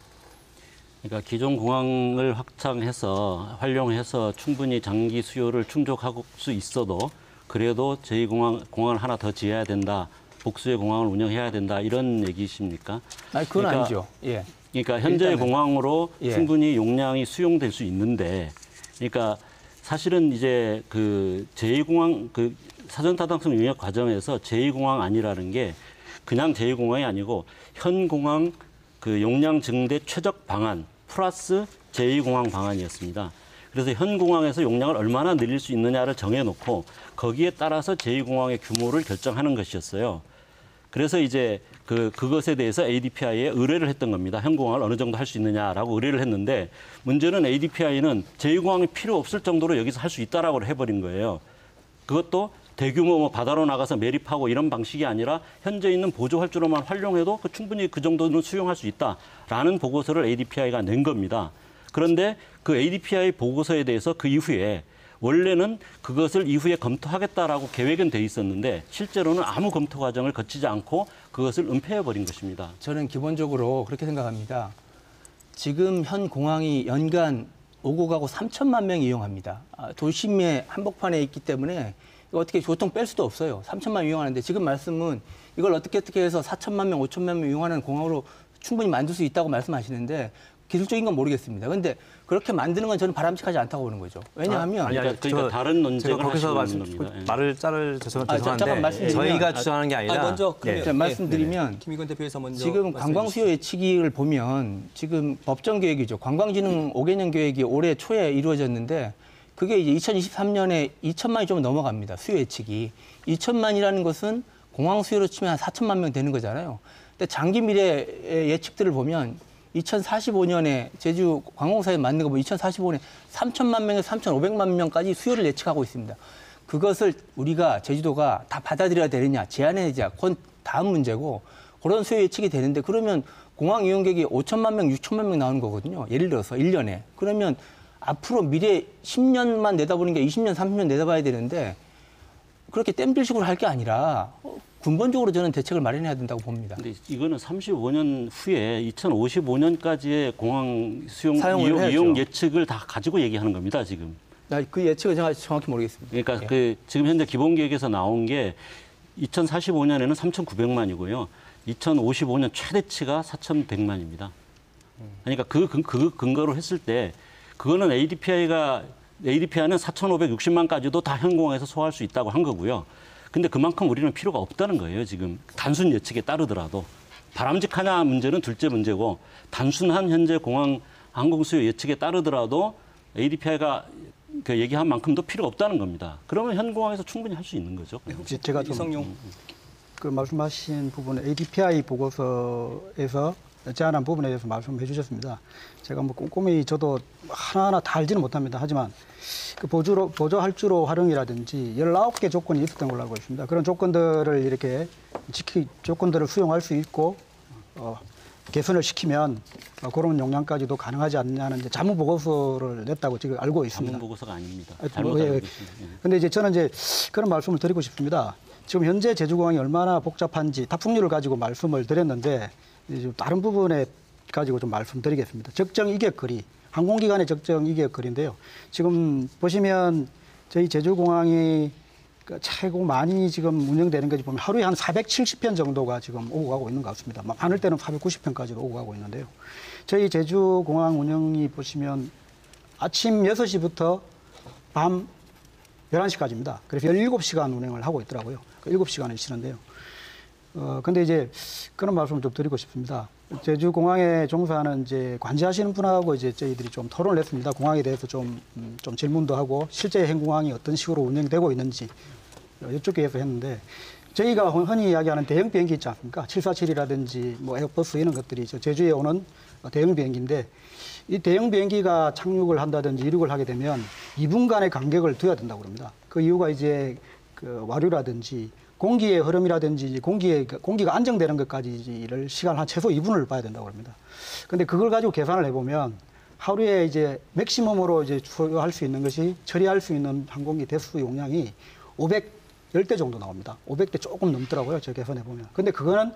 그러니까 기존 공항을 확장해서 활용해서 충분히 장기 수요를 충족할 수 있어도 그래도 제2공항을 하나 더 지어야 된다. 복수의 공항을 운영해야 된다. 이런 얘기십니까? 아니, 그건 그러니까, 아니죠. 예. 그러니까 현재의 공항으로 충분히 용량이 수용될 수 있는데 그러니까 사실은 이제 그 제2공항 그 사전타당성 용역 과정에서 제2공항 아니라는 게 그냥 제2공항이 아니고 현 공항 그 용량 증대 최적 방안 플러스 제2공항 방안이었습니다. 그래서 현 공항에서 용량을 얼마나 늘릴 수 있느냐를 정해놓고 거기에 따라서 제2공항의 규모를 결정하는 것이었어요. 그래서 이제 그것에 대해서 ADPI에 의뢰를 했던 겁니다. 현 공항을 어느 정도 할 수 있느냐라고 의뢰를 했는데 문제는 ADPI는 제2공항이 필요 없을 정도로 여기서 할 수 있다라고 해버린 거예요. 그것도 대규모 바다로 나가서 매립하고 이런 방식이 아니라 현재 있는 보조 활주로만 활용해도 충분히 그 정도는 수용할 수 있다라는 보고서를 ADPI가 낸 겁니다. 그런데 그 ADPI 보고서에 대해서 그 이후에 원래는 그것을 이후에 검토하겠다라고 계획은 돼 있었는데 실제로는 아무 검토 과정을 거치지 않고 그것을 은폐해버린 것입니다. 저는 기본적으로 그렇게 생각합니다. 지금 현 공항이 연간 오고 가고 3천만 명이 이용합니다. 도심의 한복판에 있기 때문에 이거 어떻게 교통 뺄 수도 없어요. 3천만 명 이용하는데 지금 말씀은 이걸 어떻게 해서 4천만 명, 5천만 명 이용하는 공항으로 충분히 만들 수 있다고 말씀하시는데 기술적인 건 모르겠습니다. 그런데 그렇게 만드는 건 저는 바람직하지 않다고 보는 거죠. 왜냐하면 그러니까 다른 논쟁을 거기서 말을 죄송한데 저희가 주장하는 게 아니라 먼저 말씀드리면 김희건 대표에서 먼저 지금 관광 수요 예측을 보면 지금 법정 계획이죠. 관광진흥 5개년 계획이 올해 초에 이루어졌는데 그게 이제 2023년에 2천만이 좀 넘어갑니다. 수요 예측이. 2천만이라는 것은 공항 수요로 치면 한 4천만 명 되는 거잖아요. 근데 장기 미래의 예측들을 보면 2045년에 제주 관공서에 맞는 거 보면 2045년에 3천만 명에서 3,500만 명까지 수요를 예측하고 있습니다. 그것을 우리가 제주도가 다 받아들여야 되느냐, 제한해야 그건 다음 문제고 그런 수요 예측이 되는데 그러면 공항 이용객이 5천만 명, 6천만 명 나오는 거거든요. 예를 들어서 1년에. 그러면 앞으로 미래 10년만 내다보는 게 20년, 30년 내다봐야 되는데 그렇게 땜질식으로 할 게 아니라 근본적으로 저는 대책을 마련해야 된다고 봅니다. 근데 이거는 35년 후에 2055년까지의 공항 이용 예측을 다 가지고 얘기하는 겁니다, 지금. 그 예측은 제가 정확히 모르겠습니다. 그러니까 지금 현재 기본계획에서 나온 게 2045년에는 3,900만이고요. 2055년 최대치가 4,100만입니다. 그러니까 그 근거로 했을 때 그거는 ADPI는 4,560만까지도 다 현 공항에서 소화할 수 있다고 한 거고요. 근데 그만큼 우리는 필요가 없다는 거예요, 지금. 단순 예측에 따르더라도. 바람직하냐 문제는 둘째 문제고 단순한 현재 공항 항공수요 예측에 따르더라도 ADPI가 얘기한 만큼도 필요가 없다는 겁니다. 그러면 현 공항에서 충분히 할 수 있는 거죠. 혹시 제가 좀 이성용. 그 말씀하신 부분 ADPI 보고서에서 제안한 부분에 대해서 말씀해 주셨습니다. 제가 뭐 꼼꼼히 저도 하나하나 다 알지는 못합니다. 하지만 그 보조할주로 활용이라든지 19개 조건이 있었던 걸로 알고 있습니다. 그런 조건들을 이렇게 조건들을 수용할 수 있고 개선을 시키면 그런 용량까지도 가능하지 않냐는 이제 자문 보고서를 냈다고 지금 알고 있습니다. 자문 보고서가 아닙니다. 잘못 알고 있습니다. 근데 이제 저는 이제 그런 말씀을 드리고 싶습니다. 지금 현재 제주공항이 얼마나 복잡한지 탑승률을 가지고 말씀을 드렸는데 이제 다른 부분에 가지고 좀 말씀드리겠습니다. 적정 이객거리, 항공기간의 적정 이객거리인데요. 지금 보시면 저희 제주공항이 최고 많이 지금 운영되는 것이 보면 하루에 한 470편 정도가 지금 오고 가고 있는 것 같습니다. 많을 때는 490편까지도 오고 가고 있는데요. 저희 제주공항 운영이 보시면 아침 6시부터 밤 11시까지입니다. 그래서 17시간 운행을 하고 있더라고요. 7시간을 쉬는데요. 근데 이제 그런 말씀을 좀 드리고 싶습니다. 제주공항에 종사하는 이제 관제하시는 분하고 이제 저희들이 좀 토론을 했습니다. 공항에 대해서 좀 질문도 하고 실제 행공항이 어떤 식으로 운영되고 있는지 여쭙기 위해서 했는데 저희가 흔히 이야기하는 대형 비행기 있지 않습니까? 747이라든지 뭐 에어버스 이런 것들이 제주에 오는 대형 비행기인데 이 대형 비행기가 착륙을 한다든지 이륙을 하게 되면 2분간의 간격을 둬야 된다고 합니다. 그 이유가 이제 그 와류라든지 공기의 흐름이라든지 공기가 안정되는 것까지를 시간 한 최소 2분을 봐야 된다고 합니다. 근데 그걸 가지고 계산을 해보면 하루에 이제 맥시멈으로 이제 소요할 수 있는 것이 처리할 수 있는 항공기 대수 용량이 510대 정도 나옵니다. 500대 조금 넘더라고요. 저 계산해 보면. 근데 그거는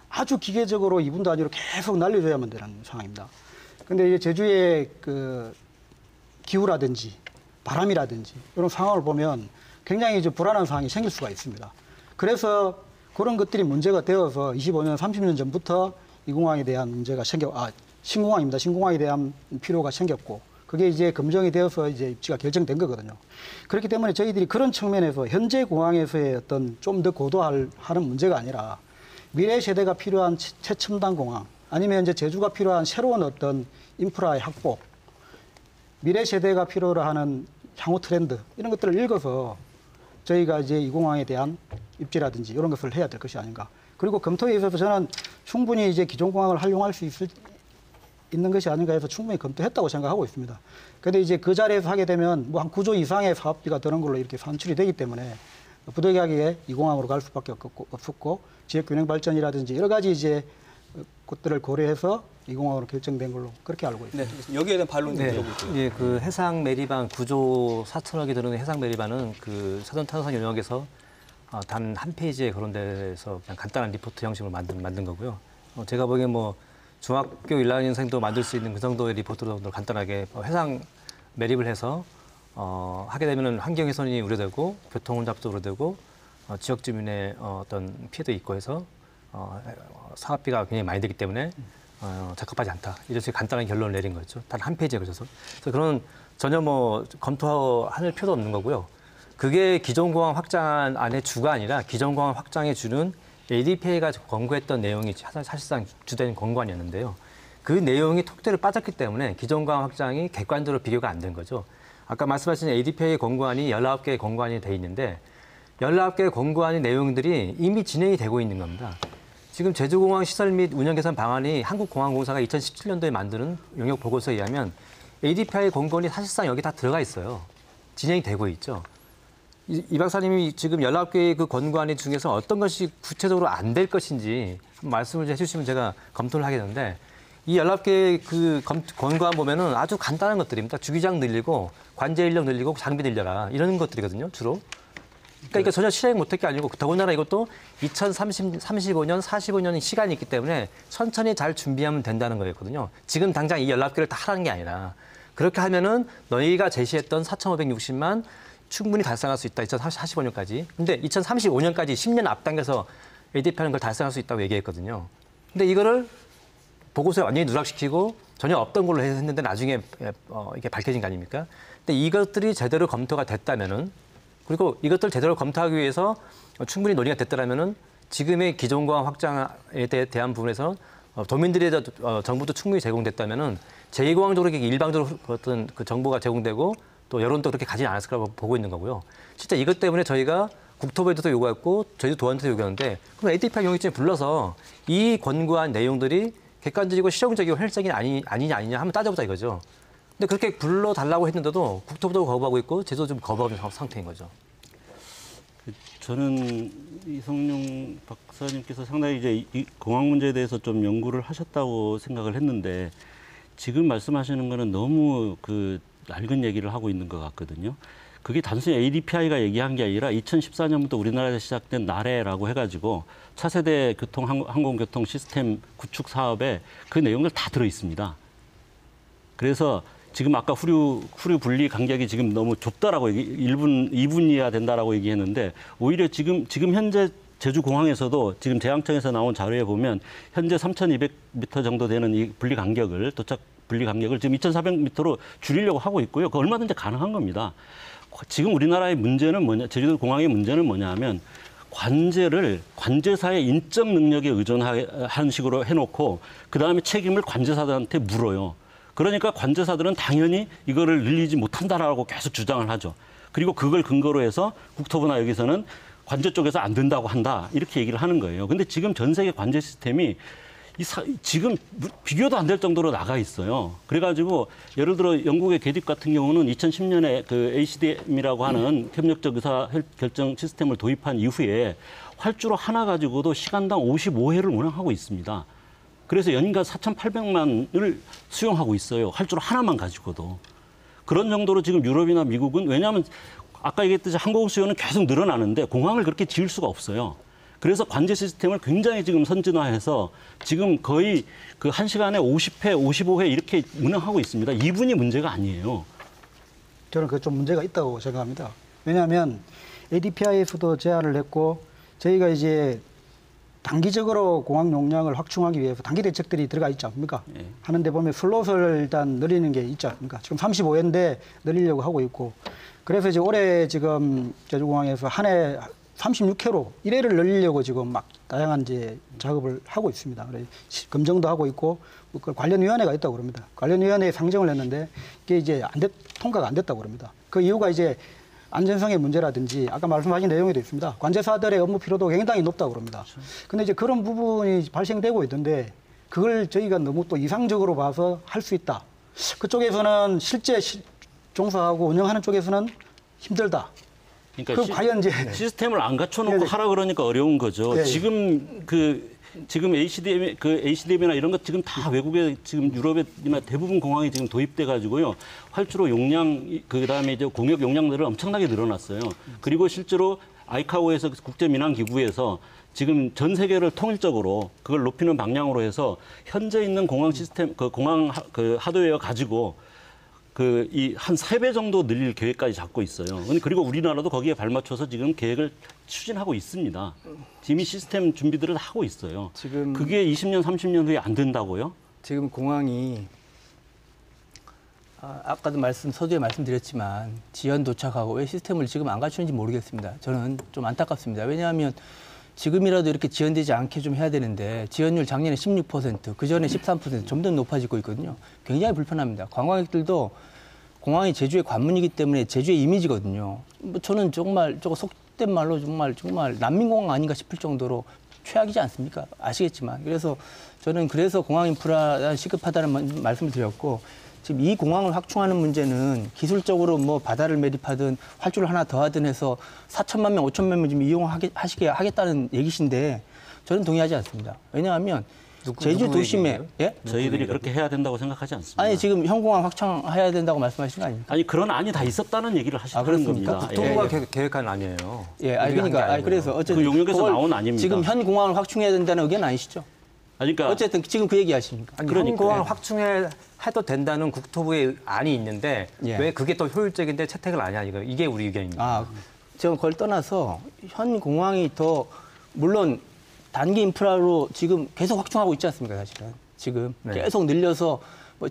아주 기계적으로 2분 단위로 계속 날려줘야만 되는 상황입니다. 근데 이제 제주의 그 기후라든지 바람이라든지 이런 상황을 보면 굉장히 이제 불안한 상황이 생길 수가 있습니다. 그래서 그런 것들이 문제가 되어서 25년, 30년 전부터 이 공항에 대한 문제가 신공항입니다. 신공항에 대한 필요가 생겼고, 그게 이제 검증이 되어서 이제 입지가 결정된 거거든요. 그렇기 때문에 저희들이 그런 측면에서 현재 공항에서의 어떤 좀 더 고도화하는 문제가 아니라 미래 세대가 필요한 최첨단 공항, 아니면 이제 제주가 필요한 새로운 어떤 인프라의 확보, 미래 세대가 필요로 하는 향후 트렌드, 이런 것들을 읽어서 저희가 이제 이 공항에 대한 입지라든지 이런 것을 해야 될 것이 아닌가. 그리고 검토에 있어서 저는 충분히 이제 기존 공항을 활용할 수 있는 것이 아닌가 해서 충분히 검토했다고 생각하고 있습니다. 그런데 이제 그 자리에서 하게 되면 뭐 한 9조 이상의 사업비가 드는 걸로 이렇게 산출이 되기 때문에 부득이하게 이 공항으로 갈 수밖에 없었고 지역 균형 발전이라든지 여러 가지 이제 것들을 고려해서 이 공항으로 결정된 걸로 그렇게 알고 있습니다. 네, 여기에 대한 반론도 들어볼게요. 예, 그 해상 메리반 9조 4천억이 드는 해상 메리반은 그 사전 탐사 영역에서 단 한 페이지에 거론돼서 그냥 간단한 리포트 형식으로 만든 거고요. 제가 보기엔 뭐 중학교 1학년생도 만들 수 있는 그 정도의 리포트로 간단하게 해상 매립을 해서 하게 되면은 환경 훼손이 우려되고 교통 혼잡도 우려되고 지역 주민의 어떤 피해도 있고 해서 사업비가 굉장히 많이 되기 때문에 적합하지 않다. 이런 식의 간단한 결론을 내린 거죠. 단 한 페이지에 걸쳐서. 그래서 그런 전혀 뭐 검토할 필요도 없는 거고요. 그게 기존 공항 확장 안의 주가 아니라 기존 공항 확장에 주는 ADPA가 권고했던 내용이 사실상 주된 권고안이었는데요. 그 내용이 톡대로 빠졌기 때문에 기존 공항 확장이 객관적으로 비교가 안 된 거죠. 아까 말씀하신 ADPA 권고안이 19개의 권고안이 돼 있는데 19개의 권고안의 내용들이 이미 진행이 되고 있는 겁니다. 지금 제주공항 시설 및 운영 개선 방안이 한국공항공사가 2017년도에 만드는 용역 보고서에 의하면 ADPI 권고안이 사실상 여기 다 들어가 있어요. 진행이 되고 있죠. 이 박사님이 지금 19개의 그 권고안 중에서 어떤 것이 구체적으로 안 될 것인지 말씀을 해주시면 제가 검토를 하게 되는데 이 19개의 그 권고안 보면은 아주 간단한 것들입니다. 주기장 늘리고 관제 인력 늘리고 장비 늘려라 이런 것들이거든요, 주로. 그러니까 이게 전혀 실행 못할 게 아니고 더군다나 이것도 2035년, 45년 시간이 있기 때문에 천천히 잘 준비하면 된다는 거였거든요. 지금 당장 이 19개를 다 하라는 게 아니라 그렇게 하면은 너희가 제시했던 4,560만 충분히 달성할 수 있다. 2045년까지. 근데 2035년까지 10년 앞당겨서 ADP하는 걸 달성할 수 있다고 얘기했거든요. 근데 이거를 보고서에 완전히 누락시키고 전혀 없던 걸로 했는데 나중에 이게 밝혀진 거 아닙니까? 근데 이것들이 제대로 검토가 됐다면은 그리고 이것들 제대로 검토하기 위해서 충분히 논의가 됐더라면은 지금의 기존 공항 확장에 대한 부분에서 도민들의 정보도 충분히 제공됐다면은 제2공항 쪽으로 일방적으로 어떤 그 정보가 제공되고 또 여론도 그렇게 가지 않았을 거라고 보고 있는 거고요. 진짜 이것 때문에 저희가 국토부에도 요구했고 제주도한테도 요구했는데 그럼 ADPI 경영지에 불러서 이 권고한 내용들이 객관적이고 실용적이고 현실적인 아니냐 한번 따져보자 이거죠. 근데 그렇게 불러달라고 했는데도 국토부도 거부하고 있고 제주도 좀 거부하고 있는 상태인 거죠. 저는 이성룡 박사님께서 상당히 이제 이 공항 문제에 대해서 좀 연구를 하셨다고 생각을 했는데 지금 말씀하시는 거는 너무 그 낡은 얘기를 하고 있는 것 같거든요. 그게 단순히 ADPI가 얘기한 게 아니라 2014년부터 우리나라에서 시작된 나래라고 해가지고 차세대 항공교통 시스템 구축 사업에 그 내용들 다 들어 있습니다. 그래서 지금 아까 후류 분리 간격이 지금 너무 좁다라고 2분 이하 된다라고 얘기했는데 오히려 지금 현재 제주공항에서도 지금 제항청에서 나온 자료에 보면 현재 3,200m 정도 되는 이 분리 간격을 도착 분리 간격을 지금 2,400m로 줄이려고 하고 있고요. 그 얼마든지 가능한 겁니다. 지금 우리나라의 문제는 뭐냐, 제주도 공항의 문제는 뭐냐 하면 관제사의 인적 능력에 의존한 식으로 해놓고 그다음에 책임을 관제사들한테 물어요. 그러니까 관제사들은 당연히 이거를 늘리지 못한다라고 계속 주장을 하죠. 그리고 그걸 근거로 해서 국토부나 여기서는 관제 쪽에서 안 된다고 한다 이렇게 얘기를 하는 거예요. 근데 지금 전 세계 관제 시스템이 지금 비교도 안 될 정도로 나가 있어요. 그래가지고 예를 들어 영국의 게딕 같은 경우는 2010년에 그 ACDM이라고 하는 협력적 의사 결정 시스템을 도입한 이후에 활주로 하나 가지고도 시간당 55회를 운항하고 있습니다. 그래서 연간 4,800만을 수용하고 있어요. 활주로 하나만 가지고도. 그런 정도로 지금 유럽이나 미국은 왜냐하면 아까 얘기했듯이 항공 수요는 계속 늘어나는데 공항을 그렇게 지을 수가 없어요. 그래서 관제 시스템을 굉장히 지금 선진화해서 지금 거의 그 1시간에 50회, 55회 이렇게 운항하고 있습니다. 이분이 문제가 아니에요. 저는 그 좀 문제가 있다고 생각합니다. 왜냐하면 ADPI에서도 제안을 했고 저희가 이제 단기적으로 공항 용량을 확충하기 위해서 단기 대책들이 들어가 있지 않습니까? 하는데 보면 슬롯을 일단 늘리는 게 있지 않습니까? 지금 35회인데 늘리려고 하고 있고 그래서 이제 올해 지금 제주공항에서 한 해 36회로 1회를 늘리려고 지금 막 다양한 이제 작업을 하고 있습니다. 검증도 하고 있고 관련위원회가 있다고 그럽니다. 관련위원회에 상정을 했는데 이게 이제 통과가 안 됐다고 그럽니다. 그 이유가 이제 안전성의 문제라든지 아까 말씀하신 내용에도 있습니다. 관제사들의 업무 피로도가 굉장히 높다고 그럽니다. 근데 이제 그런 부분이 발생되고 있던데 그걸 저희가 너무 또 이상적으로 봐서 할 수 있다. 그쪽에서는 실제 종사하고 운영하는 쪽에서는 힘들다. 그러니까 과연 이제 시스템을 안 갖춰놓고 하라 그러니까 어려운 거죠. 네. 지금 ACDM이나 이런 것 지금 다 외국에 지금 유럽이나 대부분 공항이 지금 도입돼 가지고요. 활주로 용량 그다음에 이제 공역 용량들을 엄청나게 늘어났어요. 그리고 실제로 아이카오에서 국제민항기구에서 지금 전 세계를 통일적으로 그걸 높이는 방향으로 해서 현재 있는 공항 시스템 공항 하드웨어 가지고 한 3배 정도 늘릴 계획까지 잡고 있어요. 그리고 우리나라도 거기에 발맞춰서 지금 계획을 추진하고 있습니다. 이미 시스템 준비들을 하고 있어요. 지금 그게 20년, 30년 후에 안 된다고요? 지금 공항이 아까도 서두에 말씀드렸지만 지연 도착하고 왜 시스템을 지금 안 갖추는지 모르겠습니다. 저는 좀 안타깝습니다. 왜냐하면 지금이라도 이렇게 지연되지 않게 좀 해야 되는데 지연율 작년에 16%, 그전에 13% 점점 높아지고 있거든요. 굉장히 불편합니다. 관광객들도 공항이 제주의 관문이기 때문에 제주의 이미지거든요. 저는 정말 저거 속된 말로 정말 난민공항 아닌가 싶을 정도로 최악이지 않습니까? 아시겠지만. 그래서 저는 공항 인프라 시급하다는 말씀을 드렸고 지금 이 공항을 확충하는 문제는 기술적으로 뭐 바다를 매립하든 활주를 하나 더 하든 해서 4천만 명, 5천만 명 좀 이용하게 하겠다는 얘기신데 저는 동의하지 않습니다. 왜냐하면 제주 도심에 저희들이 그렇게 해야 된다고 생각하지 않습니다. 아니 지금 현공항 확장해야 된다고 말씀하시는 거 아닙니까? 아니 그런 안이 다 있었다는 얘기를 하시는 겁니다. 국토부가 계획한 안이에요. 그래서 어쨌든 그 용역에서 나온 안입니다. 지금 현 공항을 확충해야 된다는 의견 아니시죠? 그러니까 어쨌든 지금 그 얘기 하십니까? 현공항을 확충해도 된다는 국토부의 안이 있는데 왜 그게 더 효율적인데 채택을 안 하냐 이게 우리 의견입니다. 제가 그걸 떠나서 현 공항이 더 물론 단기 인프라로 지금 계속 확충하고 있지 않습니까, 사실은. 지금 계속 늘려서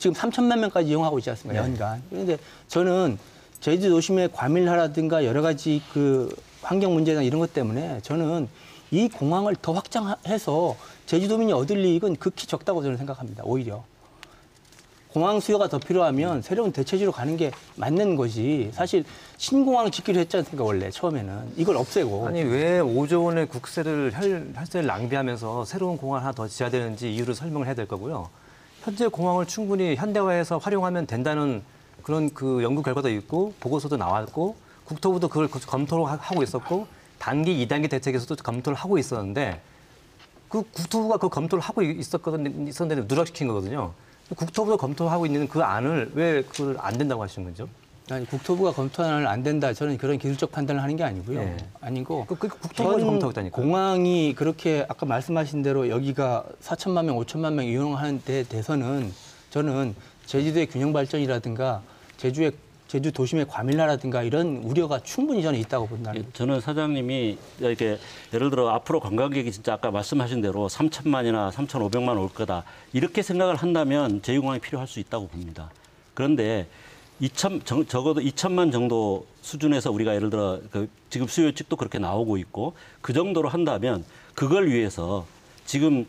지금 3천만 명까지 이용하고 있지 않습니까, 연간. 그런데 저는 제주 도심의 과밀화라든가 여러 가지 그 환경 문제나 이런 것 때문에 저는 이 공항을 더 확장해서 제주도민이 얻을 이익은 극히 적다고 저는 생각합니다, 오히려. 공항 수요가 더 필요하면 새로운 대체지로 가는 게 맞는 것이 사실 신공항 짓기로 했지 않습니까 원래 처음에는 이걸 없애고 아니 왜 5조 원의 국세를 혈세를 낭비하면서 새로운 공항을 하나 더 지어야 되는지 이유를 설명을 해야 될 거고요. 현재 공항을 충분히 현대화해서 활용하면 된다는 그런 그 연구 결과도 있고 보고서도 나왔고 국토부도 그걸 검토를 하고 있었고 단기 2단계 대책에서도 검토를 하고 있었는데 그 국토부가 그 검토를 하고 있었는데 누락시킨 거거든요. 국토부도 검토하고 있는 그 안을 왜 그걸 안 된다고 하시는 거죠? 아니 국토부가 검토하는 안 된다. 저는 그런 기술적 판단을 하는 게 아니고요. 예. 아니고 국토부가 검토하겠다니까. 공항이 그렇게 아까 말씀하신 대로 여기가 4천만 명, 5천만 명 이용하는 데 대해서는 저는 제주도의 균형 발전이라든가 제주 도심의 과밀화라든가 이런 우려가 충분히 저는 있다고 본다는 거죠. 저는 사장님이 이렇게 예를 들어 앞으로 관광객이 진짜 아까 말씀하신 대로 3천만이나 3,500만 올 거다. 이렇게 생각을 한다면 제2공항이 필요할 수 있다고 봅니다. 그런데 적어도 2천만 정도 수준에서 우리가 예를 들어 지금 수요 측도 그렇게 나오고 있고 그 정도로 한다면 그걸 위해서 지금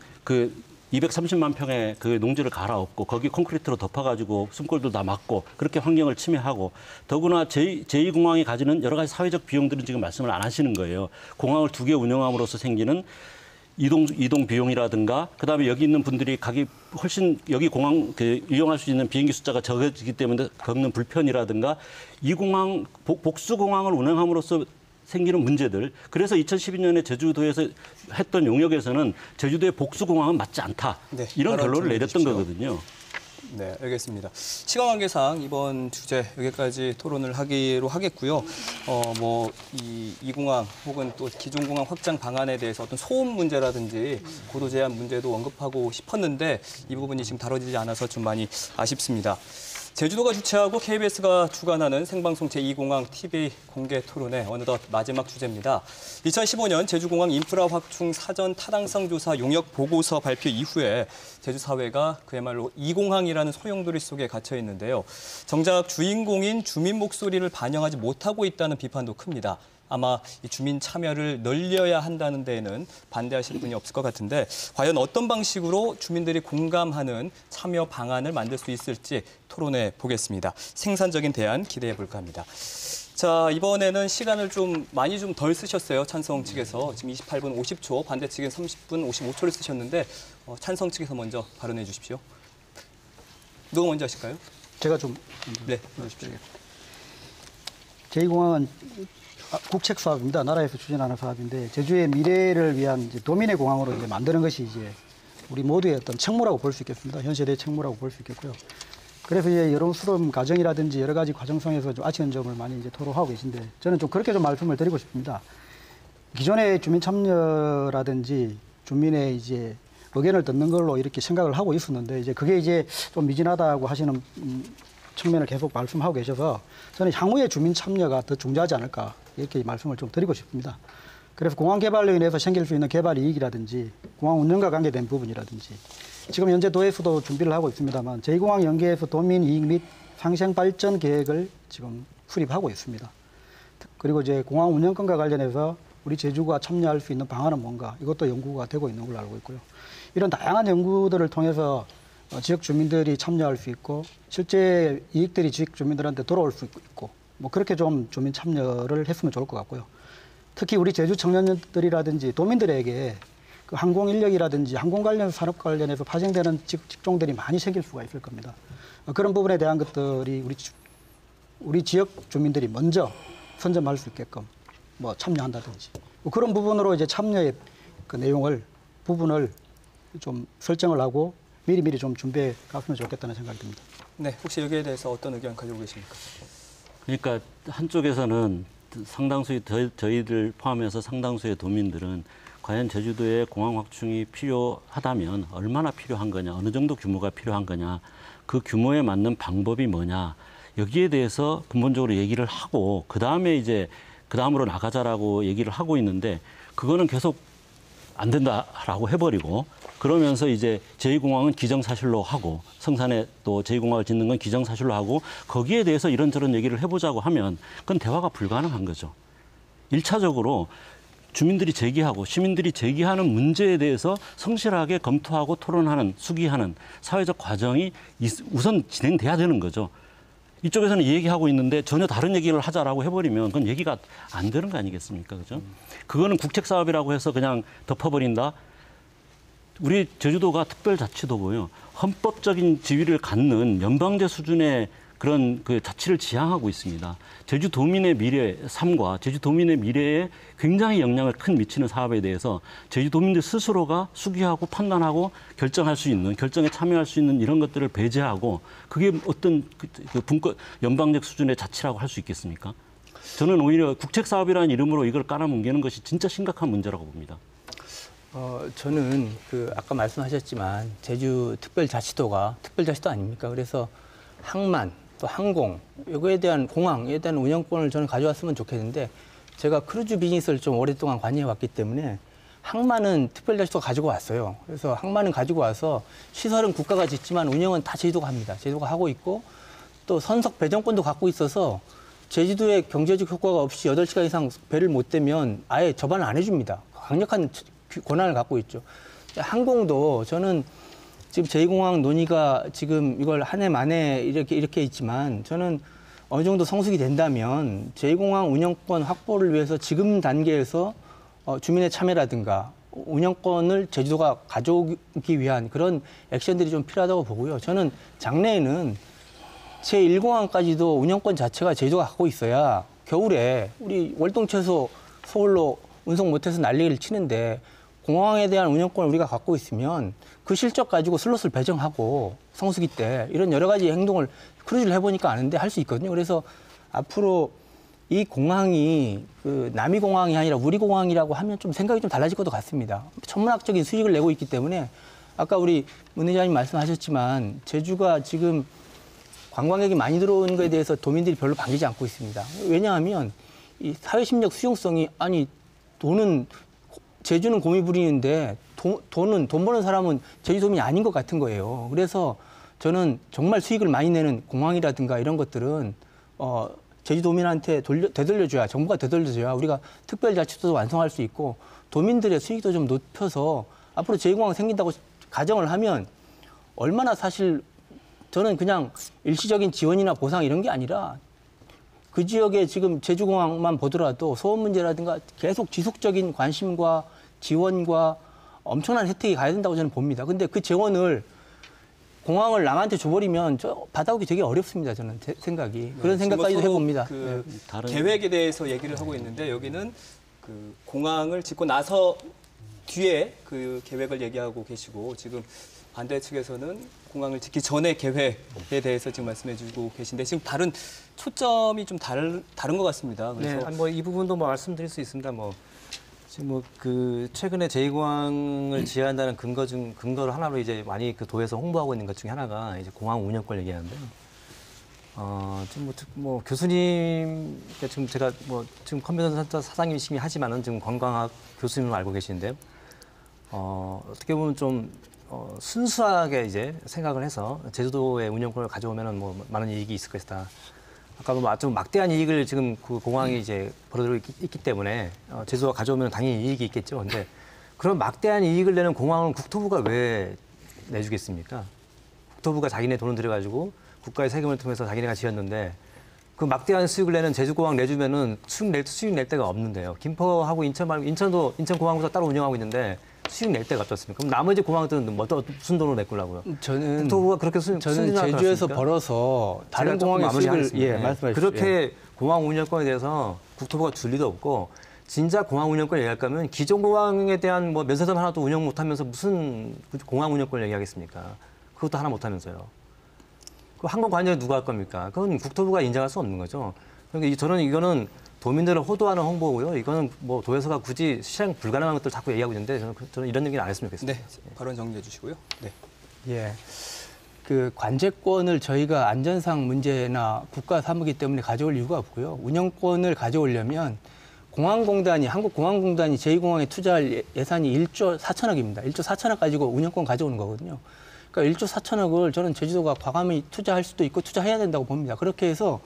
230만 평의 그 농지를 갈아엎고 거기 콘크리트로 덮어가지고 숨골도 다 막고 그렇게 환경을 침해하고 더구나 제2공항이 가지는 여러 가지 사회적 비용들은 지금 말씀을 안 하시는 거예요. 공항을 2개 운영함으로써 생기는 이동 비용이라든가 그다음에 여기 있는 분들이 가기 훨씬 여기 공항 이용할 수 있는 비행기 숫자가 적어지기 때문에 겪는 불편이라든가 이 공항 복수 공항을 운영함으로써 생기는 문제들. 그래서 2012년에 제주도에서 했던 용역에서는 제주도의 복수공항은 맞지 않다. 네, 이런 결론을 내렸던 거거든요. 네, 알겠습니다. 시간 관계상 이번 주제 여기까지 토론을 하기로 하겠고요. 이 공항 혹은 또 기존 공항 확장 방안에 대해서 어떤 소음 문제라든지 고도 제한 문제도 언급하고 싶었는데 이 부분이 지금 다뤄지지 않아서 좀 많이 아쉽습니다. 제주도가 주최하고 KBS가 주관하는 생방송 제2공항 TV 공개 토론회 어느덧 마지막 주제입니다. 2015년 제주공항 인프라 확충 사전 타당성 조사 용역 보고서 발표 이후에 제주사회가 그야말로 2공항이라는 소용돌이 속에 갇혀 있는데요. 정작 주인공인 주민 목소리를 반영하지 못하고 있다는 비판도 큽니다. 아마 이 주민 참여를 늘려야 한다는 데에는 반대하실 분이 없을 것 같은데 과연 어떤 방식으로 주민들이 공감하는 참여 방안을 만들 수 있을지 토론해 보겠습니다. 생산적인 대안 기대해 볼까 합니다. 자, 이번에는 시간을 좀 많이 좀 덜 쓰셨어요. 찬성 측에서 지금 28분 50초, 반대 측은 30분 55초를 쓰셨는데 찬성 측에서 먼저 발언해 주십시오. 누가 먼저 하실까요? 제가 좀 네, 해주십시오. 제2공항은 국책 사업입니다. 나라에서 추진하는 사업인데 제주의 미래를 위한 이제 도민의 공항으로 이제 만드는 것이 이제 우리 모두의 어떤 책무라고 볼 수 있겠습니다. 현 세대의 책무라고 볼 수 있겠고요. 그래서 이제 여론 수렴 과정이라든지 여러 가지 과정성에서 좀 아쉬운 점을 많이 이제 토로하고 계신데 저는 좀 그렇게 좀 말씀을 드리고 싶습니다. 기존의 주민 참여라든지 주민의 이제 의견을 듣는 걸로 이렇게 생각을 하고 있었는데 이제 그게 이제 좀 미진하다고 하시는 측면을 계속 말씀하고 계셔서 저는 향후에 주민 참여가 더 중요하지 않을까 이렇게 말씀을 좀 드리고 싶습니다. 그래서 공항 개발로 인해서 생길 수 있는 개발 이익이라든지 공항 운영과 관계된 부분이라든지 지금 현재 도에서도 준비를 하고 있습니다만 제2공항 연계에서 도민 이익 및 상생 발전 계획을 지금 수립하고 있습니다. 그리고 이제 공항 운영권과 관련해서 우리 제주가 참여할 수 있는 방안은 뭔가 이것도 연구가 되고 있는 걸로 알고 있고요. 이런 다양한 연구들을 통해서 지역 주민들이 참여할 수 있고 실제 이익들이 지역 주민들한테 돌아올 수 있고 뭐 그렇게 좀 주민 참여를 했으면 좋을 것 같고요. 특히 우리 제주 청년들이라든지 도민들에게 그 항공 인력이라든지 항공 관련 산업 관련해서 파생되는 직종들이 많이 생길 수가 있을 겁니다. 그런 부분에 대한 것들이 우리 지역 주민들이 먼저 선점할 수 있게끔 뭐 참여한다든지 뭐 그런 부분으로 이제 참여의 그 내용을 부분을 좀 설정을 하고 미리미리 좀 준비해 갔으면 좋겠다는 생각이 듭니다. 네, 혹시 여기에 대해서 어떤 의견 가지고 계십니까? 그러니까 한쪽에서는 상당수의 저희들 포함해서 상당수의 도민들은 과연 제주도에 공항 확충이 필요하다면 얼마나 필요한 거냐, 어느 정도 규모가 필요한 거냐, 그 규모에 맞는 방법이 뭐냐, 여기에 대해서 근본적으로 얘기를 하고 그다음에 이제 그다음으로 나가자라고 얘기를 하고 있는데 그거는 계속 안 된다라고 해버리고 그러면서 이제 제2공항은 기정사실로 하고 성산에 또 제2공항을 짓는 건 기정사실로 하고 거기에 대해서 이런저런 얘기를 해보자고 하면 그건 대화가 불가능한 거죠. 1차적으로 주민들이 제기하고 시민들이 제기하는 문제에 대해서 성실하게 검토하고 토론하는, 수기하는 사회적 과정이 우선 진행돼야 되는 거죠. 이쪽에서는 얘기하고 있는데 전혀 다른 얘기를 하자라고 해버리면 그건 얘기가 안 되는 거 아니겠습니까? 그죠? 그거는 국책사업이라고 해서 그냥 덮어버린다. 우리 제주도가 특별자치도고요. 헌법적인 지위를 갖는 연방제 수준의 그런 그 자치를 지향하고 있습니다. 제주도민의 미래, 삶과 제주도민의 미래에 굉장히 영향을 큰 미치는 사업에 대해서 제주도민들 스스로가 수기하고 판단하고 결정할 수 있는, 결정에 참여할 수 있는 이런 것들을 배제하고 그게 어떤 연방적 수준의 자치라고 할 수 있겠습니까? 저는 오히려 국책사업이라는 이름으로 이걸 깔아뭉개는 것이 진짜 심각한 문제라고 봅니다. 저는 아까 말씀하셨지만 제주 특별자치도가 특별자치도 아닙니까? 그래서 항만 또 항공 이거에 대한 공항에 대한 운영권을 저는 가져왔으면 좋겠는데 제가 크루즈 비즈니스를 좀 오랫동안 관여해 왔기 때문에 항만은 특별자치도가 가지고 왔어요. 그래서 항만은 가지고 와서 시설은 국가가 짓지만 운영은 다 제주도가 합니다. 제주도가 하고 있고 또 선석 배정권도 갖고 있어서 제주도에 경제적 효과가 없이 8시간 이상 배를 못 대면 아예 접안을 안 해줍니다. 강력한 권한을 갖고 있죠. 항공도 저는 지금 제2공항 논의가 지금 이걸 한 해 만에 이렇게 있지만 저는 어느 정도 성숙이 된다면 제2공항 운영권 확보를 위해서 지금 단계에서 주민의 참여라든가 운영권을 제주도가 가져오기 위한 그런 액션들이 좀 필요하다고 보고요. 저는 장래에는 제1공항까지도 운영권 자체가 제주도가 갖고 있어야 겨울에 우리 월동채소 서울로 운송 못해서 난리를 치는데 공항에 대한 운영권을 우리가 갖고 있으면 그 실적 가지고 슬롯을 배정하고 성수기 때 이런 여러 가지 행동을 크루즈를 해보니까 아는데 할 수 있거든요. 그래서 앞으로 이 공항이 남이공항이 아니라 우리공항이라고 하면 좀 생각이 좀 달라질 것도 같습니다. 천문학적인 수익을 내고 있기 때문에 아까 우리 문 의장님 말씀하셨지만 제주가 지금 관광객이 많이 들어오는 것에 대해서 도민들이 별로 반기지 않고 있습니다. 왜냐하면 이 사회심리적 수용성이 제주는 곰이 부리는데 돈 버는 사람은 제주도민이 아닌 것 같은 거예요. 그래서 저는 정말 수익을 많이 내는 공항이라든가 이런 것들은 제주도민한테 되돌려줘야, 정부가 되돌려줘야 우리가 특별자치도도 완성할 수 있고 도민들의 수익도 좀 높여서 앞으로 제2공항 생긴다고 가정을 하면 얼마나 사실 저는 그냥 일시적인 지원이나 보상 이런 게 아니라 그 지역에 지금 제주공항만 보더라도 소음 문제라든가 계속 지속적인 관심과 지원과 엄청난 혜택이 가야 된다고 저는 봅니다. 근데 그 재원을 공항을 남한테 줘버리면 받아오기 되게 어렵습니다. 저는 생각이. 그런 생각까지도 해봅니다. 계획에 대해서 얘기를 하고 있는데 여기는 공항을 짓고 나서 뒤에 그 계획을 얘기하고 계시고 지금 반대 측에서는 공항을 짓기 전에 계획에 대해서 지금 말씀해주고 계신데 지금 다른 초점이 좀 다른 것 같습니다. 그래서 네, 이 부분도 말씀드릴 수 있습니다. 지금 최근에 제2공항을 지어한다는 근거를 하나로 이제 많이 도에서 홍보하고 있는 것 중에 하나가 이제 공항 운영권 얘기하는데요. 교수님, 지금 제가 지금 컴퓨터 센터 사장님이시긴 하지만은 지금 관광학 교수님을 알고 계시는데요. 어떻게 보면 좀 순수하게 이제 생각을 해서 제주도의 운영권을 가져오면은 많은 이익이 있을 것이다. 아까 좀 막대한 이익을 지금 그 공항이 이제 벌어들이고 있기 때문에 제주도가 가져오면 당연히 이익이 있겠죠. 근데 그런 막대한 이익을 내는 공항은 국토부가 왜 내주겠습니까? 국토부가 자기네 돈을 들여가지고 국가의 세금을 통해서 자기네가 지었는데 그 막대한 수익을 내는 제주공항 내주면은 수익 낼 데가 없는데요. 김포하고 인천 말고 인천공항부터 따로 운영하고 있는데 수익 낼 데가 없었습니까? 그럼 나머지 공항들은 무슨 돈으로 내꾸려고요? 저는 국토부가 그렇게 저는 제주에서 벌어서 다른 공항의 수익을 말씀해 주시죠. 그렇게 공항 운영권에 대해서 국토부가 줄 리도 없고 진짜 공항 운영권 얘기할 거면 기존 공항에 대한 면세점 하나도 운영 못하면서 무슨 공항 운영권을 얘기하겠습니까? 그것도 하나 못하면서요. 그 항공 관여를 누가 할 겁니까? 그건 국토부가 인정할 수 없는 거죠. 그러니까 저는 이거는 도민들을 호도하는 홍보고요. 이거는 도에서가 굳이 실행 불가능한 것들 자꾸 얘기하고 있는데 저는 이런 얘기는 안 했으면 좋겠습니다. 네, 발언 정리해 주시고요. 네. 예. 그 관제권을 저희가 안전상 문제나 국가 사무기 때문에 가져올 이유가 없고요. 운영권을 가져오려면 한국공항공단이 제2공항에 투자할 예산이 1조 4천억입니다. 1조 4천억 가지고 운영권 가져오는 거거든요. 그러니까 1조 4천억을 저는 제주도가 과감히 투자할 수도 있고 투자해야 된다고 봅니다. 그렇게 해서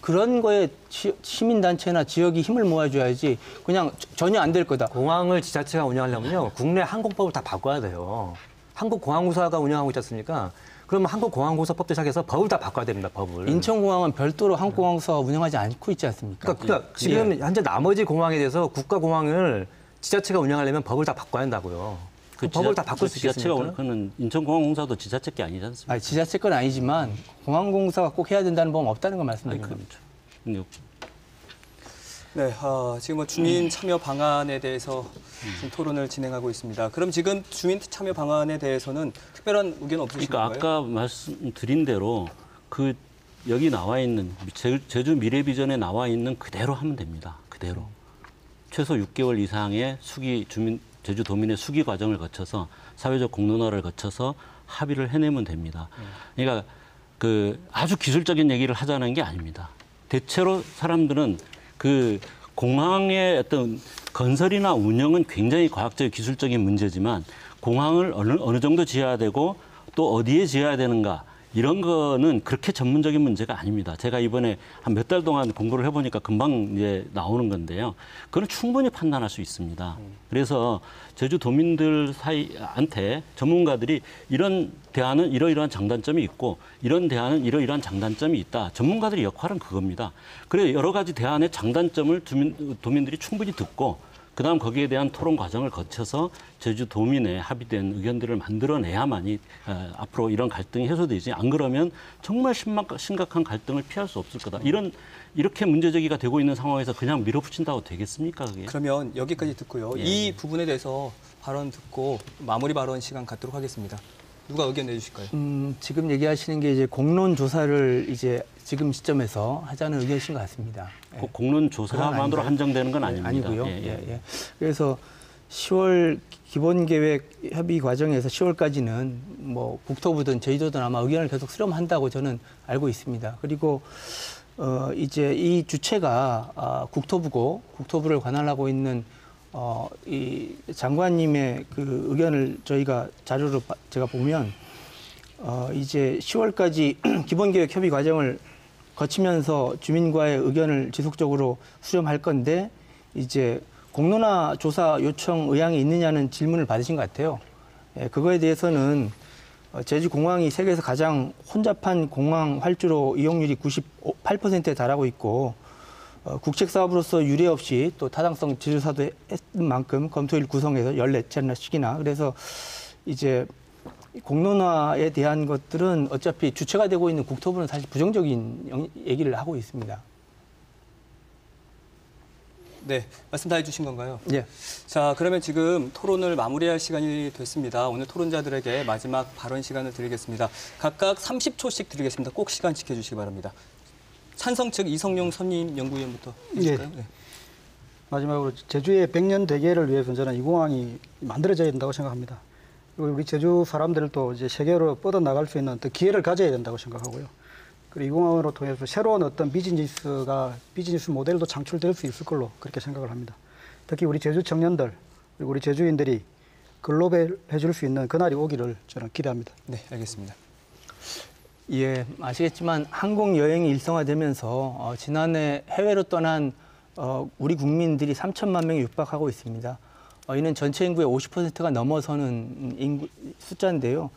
그런 거에 시민단체나 지역이 힘을 모아줘야지 그냥 전혀 안 될 거다. 공항을 지자체가 운영하려면요. 국내 항공법을 다 바꿔야 돼요. 한국공항공사가 운영하고 있지 않습니까? 그러면 한국공항공사법도 시작해서 법을 다 바꿔야 됩니다. 법을. 인천공항은 별도로 항공공사가 운영하지 않고 있지 않습니까? 그러니까 지금 현재 나머지 공항에 대해서 국가공항을 지자체가 운영하려면 법을 다 바꿔야 한다고요. 그 법을 다 바꿀 수 있겠습니까? 그는 인천공항공사도 지자체 게 아니지 않습니까? 아니, 지자체 건 아니지만 공항공사가 꼭 해야 된다는 법은 없다는 걸 말씀드리는 겁니다. 네, 지금 주민 참여 방안에 대해서 지금 토론을 진행하고 있습니다. 그럼 지금 주민 참여 방안에 대해서는 특별한 의견 없으신가요? 그러니까 아까 말씀드린 대로 그 여기 나와 있는 제주 미래 비전에 나와 있는 그대로 하면 됩니다. 그대로. 최소 6개월 이상의 제주 도민의 수기 과정을 거쳐서 사회적 공론화를 거쳐서 합의를 해내면 됩니다. 그러니까 그 아주 기술적인 얘기를 하자는 게 아닙니다. 대체로 사람들은 그 공항의 어떤 건설이나 운영은 굉장히 과학적 기술적인 문제지만 공항을 어느 정도 지어야 되고 또 어디에 지어야 되는가 이런 거는 그렇게 전문적인 문제가 아닙니다. 제가 이번에 한 몇 달 동안 공부를 해보니까 금방 이제 나오는 건데요. 그건 충분히 판단할 수 있습니다. 그래서 제주 도민들 사이한테 전문가들이 이런 대안은 이러이러한 장단점이 있고 이런 대안은 이러이러한 장단점이 있다. 전문가들의 역할은 그겁니다. 그래서 여러 가지 대안의 장단점을 도민들이 충분히 듣고 그다음 거기에 대한 토론 과정을 거쳐서 제주 도민의 합의된 의견들을 만들어내야만이 앞으로 이런 갈등이 해소되지. 안 그러면 정말 심각한 갈등을 피할 수 없을 거다. 이렇게 문제제기가 되고 있는 상황에서 그냥 밀어붙인다고 되겠습니까? 그게? 그러면 여기까지 듣고요. 예. 이 부분에 대해서 발언 듣고 마무리 발언 시간 갖도록 하겠습니다. 누가 의견 내주실까요? 지금 얘기하시는 게 이제 공론 조사를 이제 지금 시점에서 하자는 의견이신 것 같습니다. 꼭 공론 조사만으로 한정되는 건 아닙니다. 아니고요. 예. 그래서 10월 기본계획 협의 과정에서 10월까지는 뭐 국토부든 제주도든 아마 의견을 계속 수렴한다고 저는 알고 있습니다. 그리고 이제 이 주체가 국토부고 국토부를 관할하고 있는 이 장관님의 그 의견을 저희가 자료로 제가 보면 이제 10월까지 기본계획 협의 과정을 거치면서 주민과의 의견을 지속적으로 수렴할 건데 이제 공론화 조사 요청 의향이 있느냐는 질문을 받으신 것 같아요. 그거에 대해서는 제주공항이 세계에서 가장 혼잡한 공항 활주로 이용률이 98%에 달하고 있고 국책사업으로서 유례 없이 또 타당성 지조사도 했던 만큼 검토일 구성해서 14차례씩이나 그래서 이제 공론화에 대한 것들은 어차피 주체가 되고 있는 국토부는 사실 부정적인 얘기를 하고 있습니다. 네, 말씀 다 해주신 건가요? 예. 자, 그러면 지금 토론을 마무리할 시간이 됐습니다. 오늘 토론자들에게 마지막 발언 시간을 드리겠습니다. 각각 30초씩 드리겠습니다. 꼭 시간 지켜주시기 바랍니다. 찬성 측 이성용 선임연구위원부터 해주실까요? 네. 마지막으로 제주의 100년 대계를 위해서 저는 이 공항이 만들어져야 된다고 생각합니다. 그리고 우리 제주 사람들도 이제 세계로 뻗어나갈 수 있는 어떤 기회를 가져야 된다고 생각하고요. 그리고 이 공항으로 통해서 새로운 어떤 비즈니스 모델도 창출될 수 있을 걸로 그렇게 생각을 합니다. 특히 우리 제주 청년들, 그리고 우리 제주인들이 글로벌해질 수 있는 그날이 오기를 저는 기대합니다. 네, 알겠습니다. 예, 아시겠지만 항공 여행이 일상화되면서 지난해 해외로 떠난 우리 국민들이 3천만 명이 육박하고 있습니다. 이는 전체 인구의 50%가 넘어서는 숫자인데요.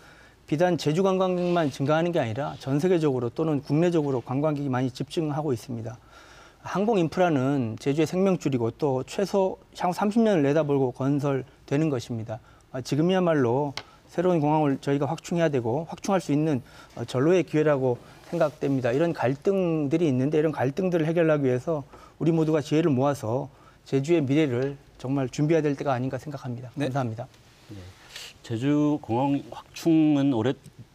비단 제주 관광객만 증가하는 게 아니라 전 세계적으로 또는 국내적으로 관광객이 많이 집중하고 있습니다. 항공 인프라는 제주의 생명줄이고 또 최소 향후 30년을 내다보고 건설되는 것입니다. 지금이야말로 새로운 공항을 저희가 확충해야 되고 확충할 수 있는 절로의 기회라고 생각됩니다. 이런 갈등들이 있는데 이런 갈등들을 해결하기 위해서 우리 모두가 지혜를 모아서 제주의 미래를 정말 준비해야 될 때가 아닌가 생각합니다. 네. 감사합니다. 네. 제주 공항 확충은 올해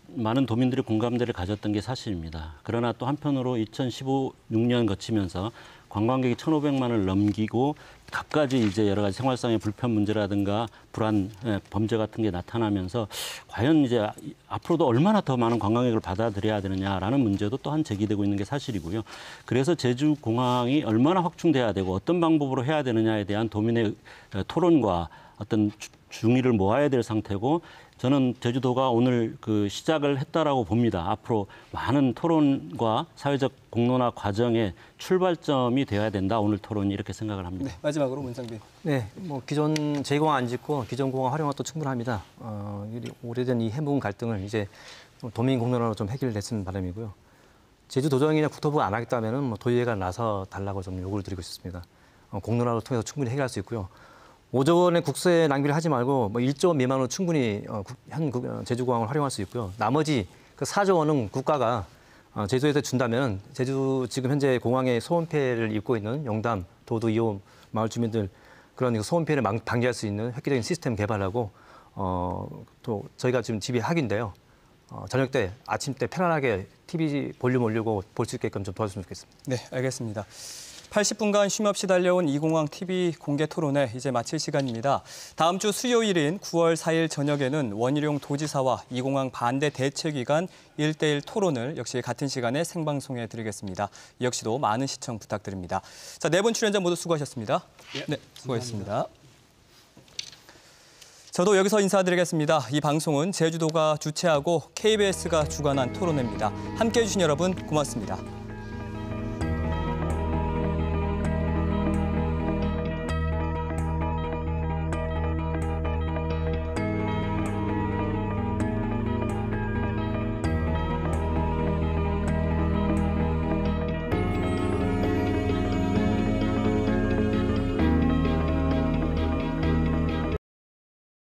많은 도민들이 공감대를 가졌던 게 사실입니다. 그러나 또 한편으로 2015-16년 거치면서 관광객이 1,500만을 넘기고 갖가지 이제 여러 가지 생활상의 불편 문제라든가 불안, 범죄 같은 게 나타나면서 과연 이제 앞으로도 얼마나 더 많은 관광객을 받아들여야 되느냐라는 문제도 또한 제기되고 있는 게 사실이고요. 그래서 제주 공항이 얼마나 확충돼야 되고 어떤 방법으로 해야 되느냐에 대한 도민의 토론과 어떤 중의를 모아야 될 상태고 저는 제주도가 오늘 그 시작을 했다라고 봅니다. 앞으로 많은 토론과 사회적 공론화 과정의 출발점이 되어야 된다. 오늘 토론이 이렇게 생각을 합니다. 네, 마지막으로 문상빈. 네, 뭐 기존 제2공항 안 짓고 기존 공항 활용도 충분합니다. 오래된 이 해묵은 갈등을 이제 도민 공론화로 좀 해결됐으면 바람이고요. 제주도정이나 국토부가 안 하겠다면은 뭐 도의회가 나서 달라고 좀 요구를 드리고 싶습니다. 공론화를 통해서 충분히 해결할 수 있고요. 5조 원의 국세 낭비를 하지 말고 뭐 1조 미만으로 충분히 현 제주공항을 활용할 수 있고요. 나머지 그 4조 원은 국가가 제주에서 준다면 제주 지금 현재 공항에 소음 폐해를 입고 있는 영담, 도도 2호 마을 주민들 그런 소음 폐해를 방지할 수 있는 획기적인 시스템 개발하고 또 저희가 지금 집이 학인데요. 저녁 때, 아침 때 편안하게 TV 볼륨 올리고 볼 수 있게끔 좀 도와주시면 좋겠습니다. 네, 알겠습니다. 80분간 쉼없이 달려온 이공항 TV 공개 토론회 이제 마칠 시간입니다. 다음 주 수요일인 9월 4일 저녁에는 원희룡 도지사와 이공항 반대 대책위관 1대1 토론을 역시 같은 시간에 생방송해 드리겠습니다. 이 역시도 많은 시청 부탁드립니다. 자, 네 분 출연자 모두 수고하셨습니다. 네, 수고하셨습니다. 저도 여기서 인사드리겠습니다. 이 방송은 제주도가 주최하고 KBS가 주관한 토론회입니다. 함께해 주신 여러분 고맙습니다.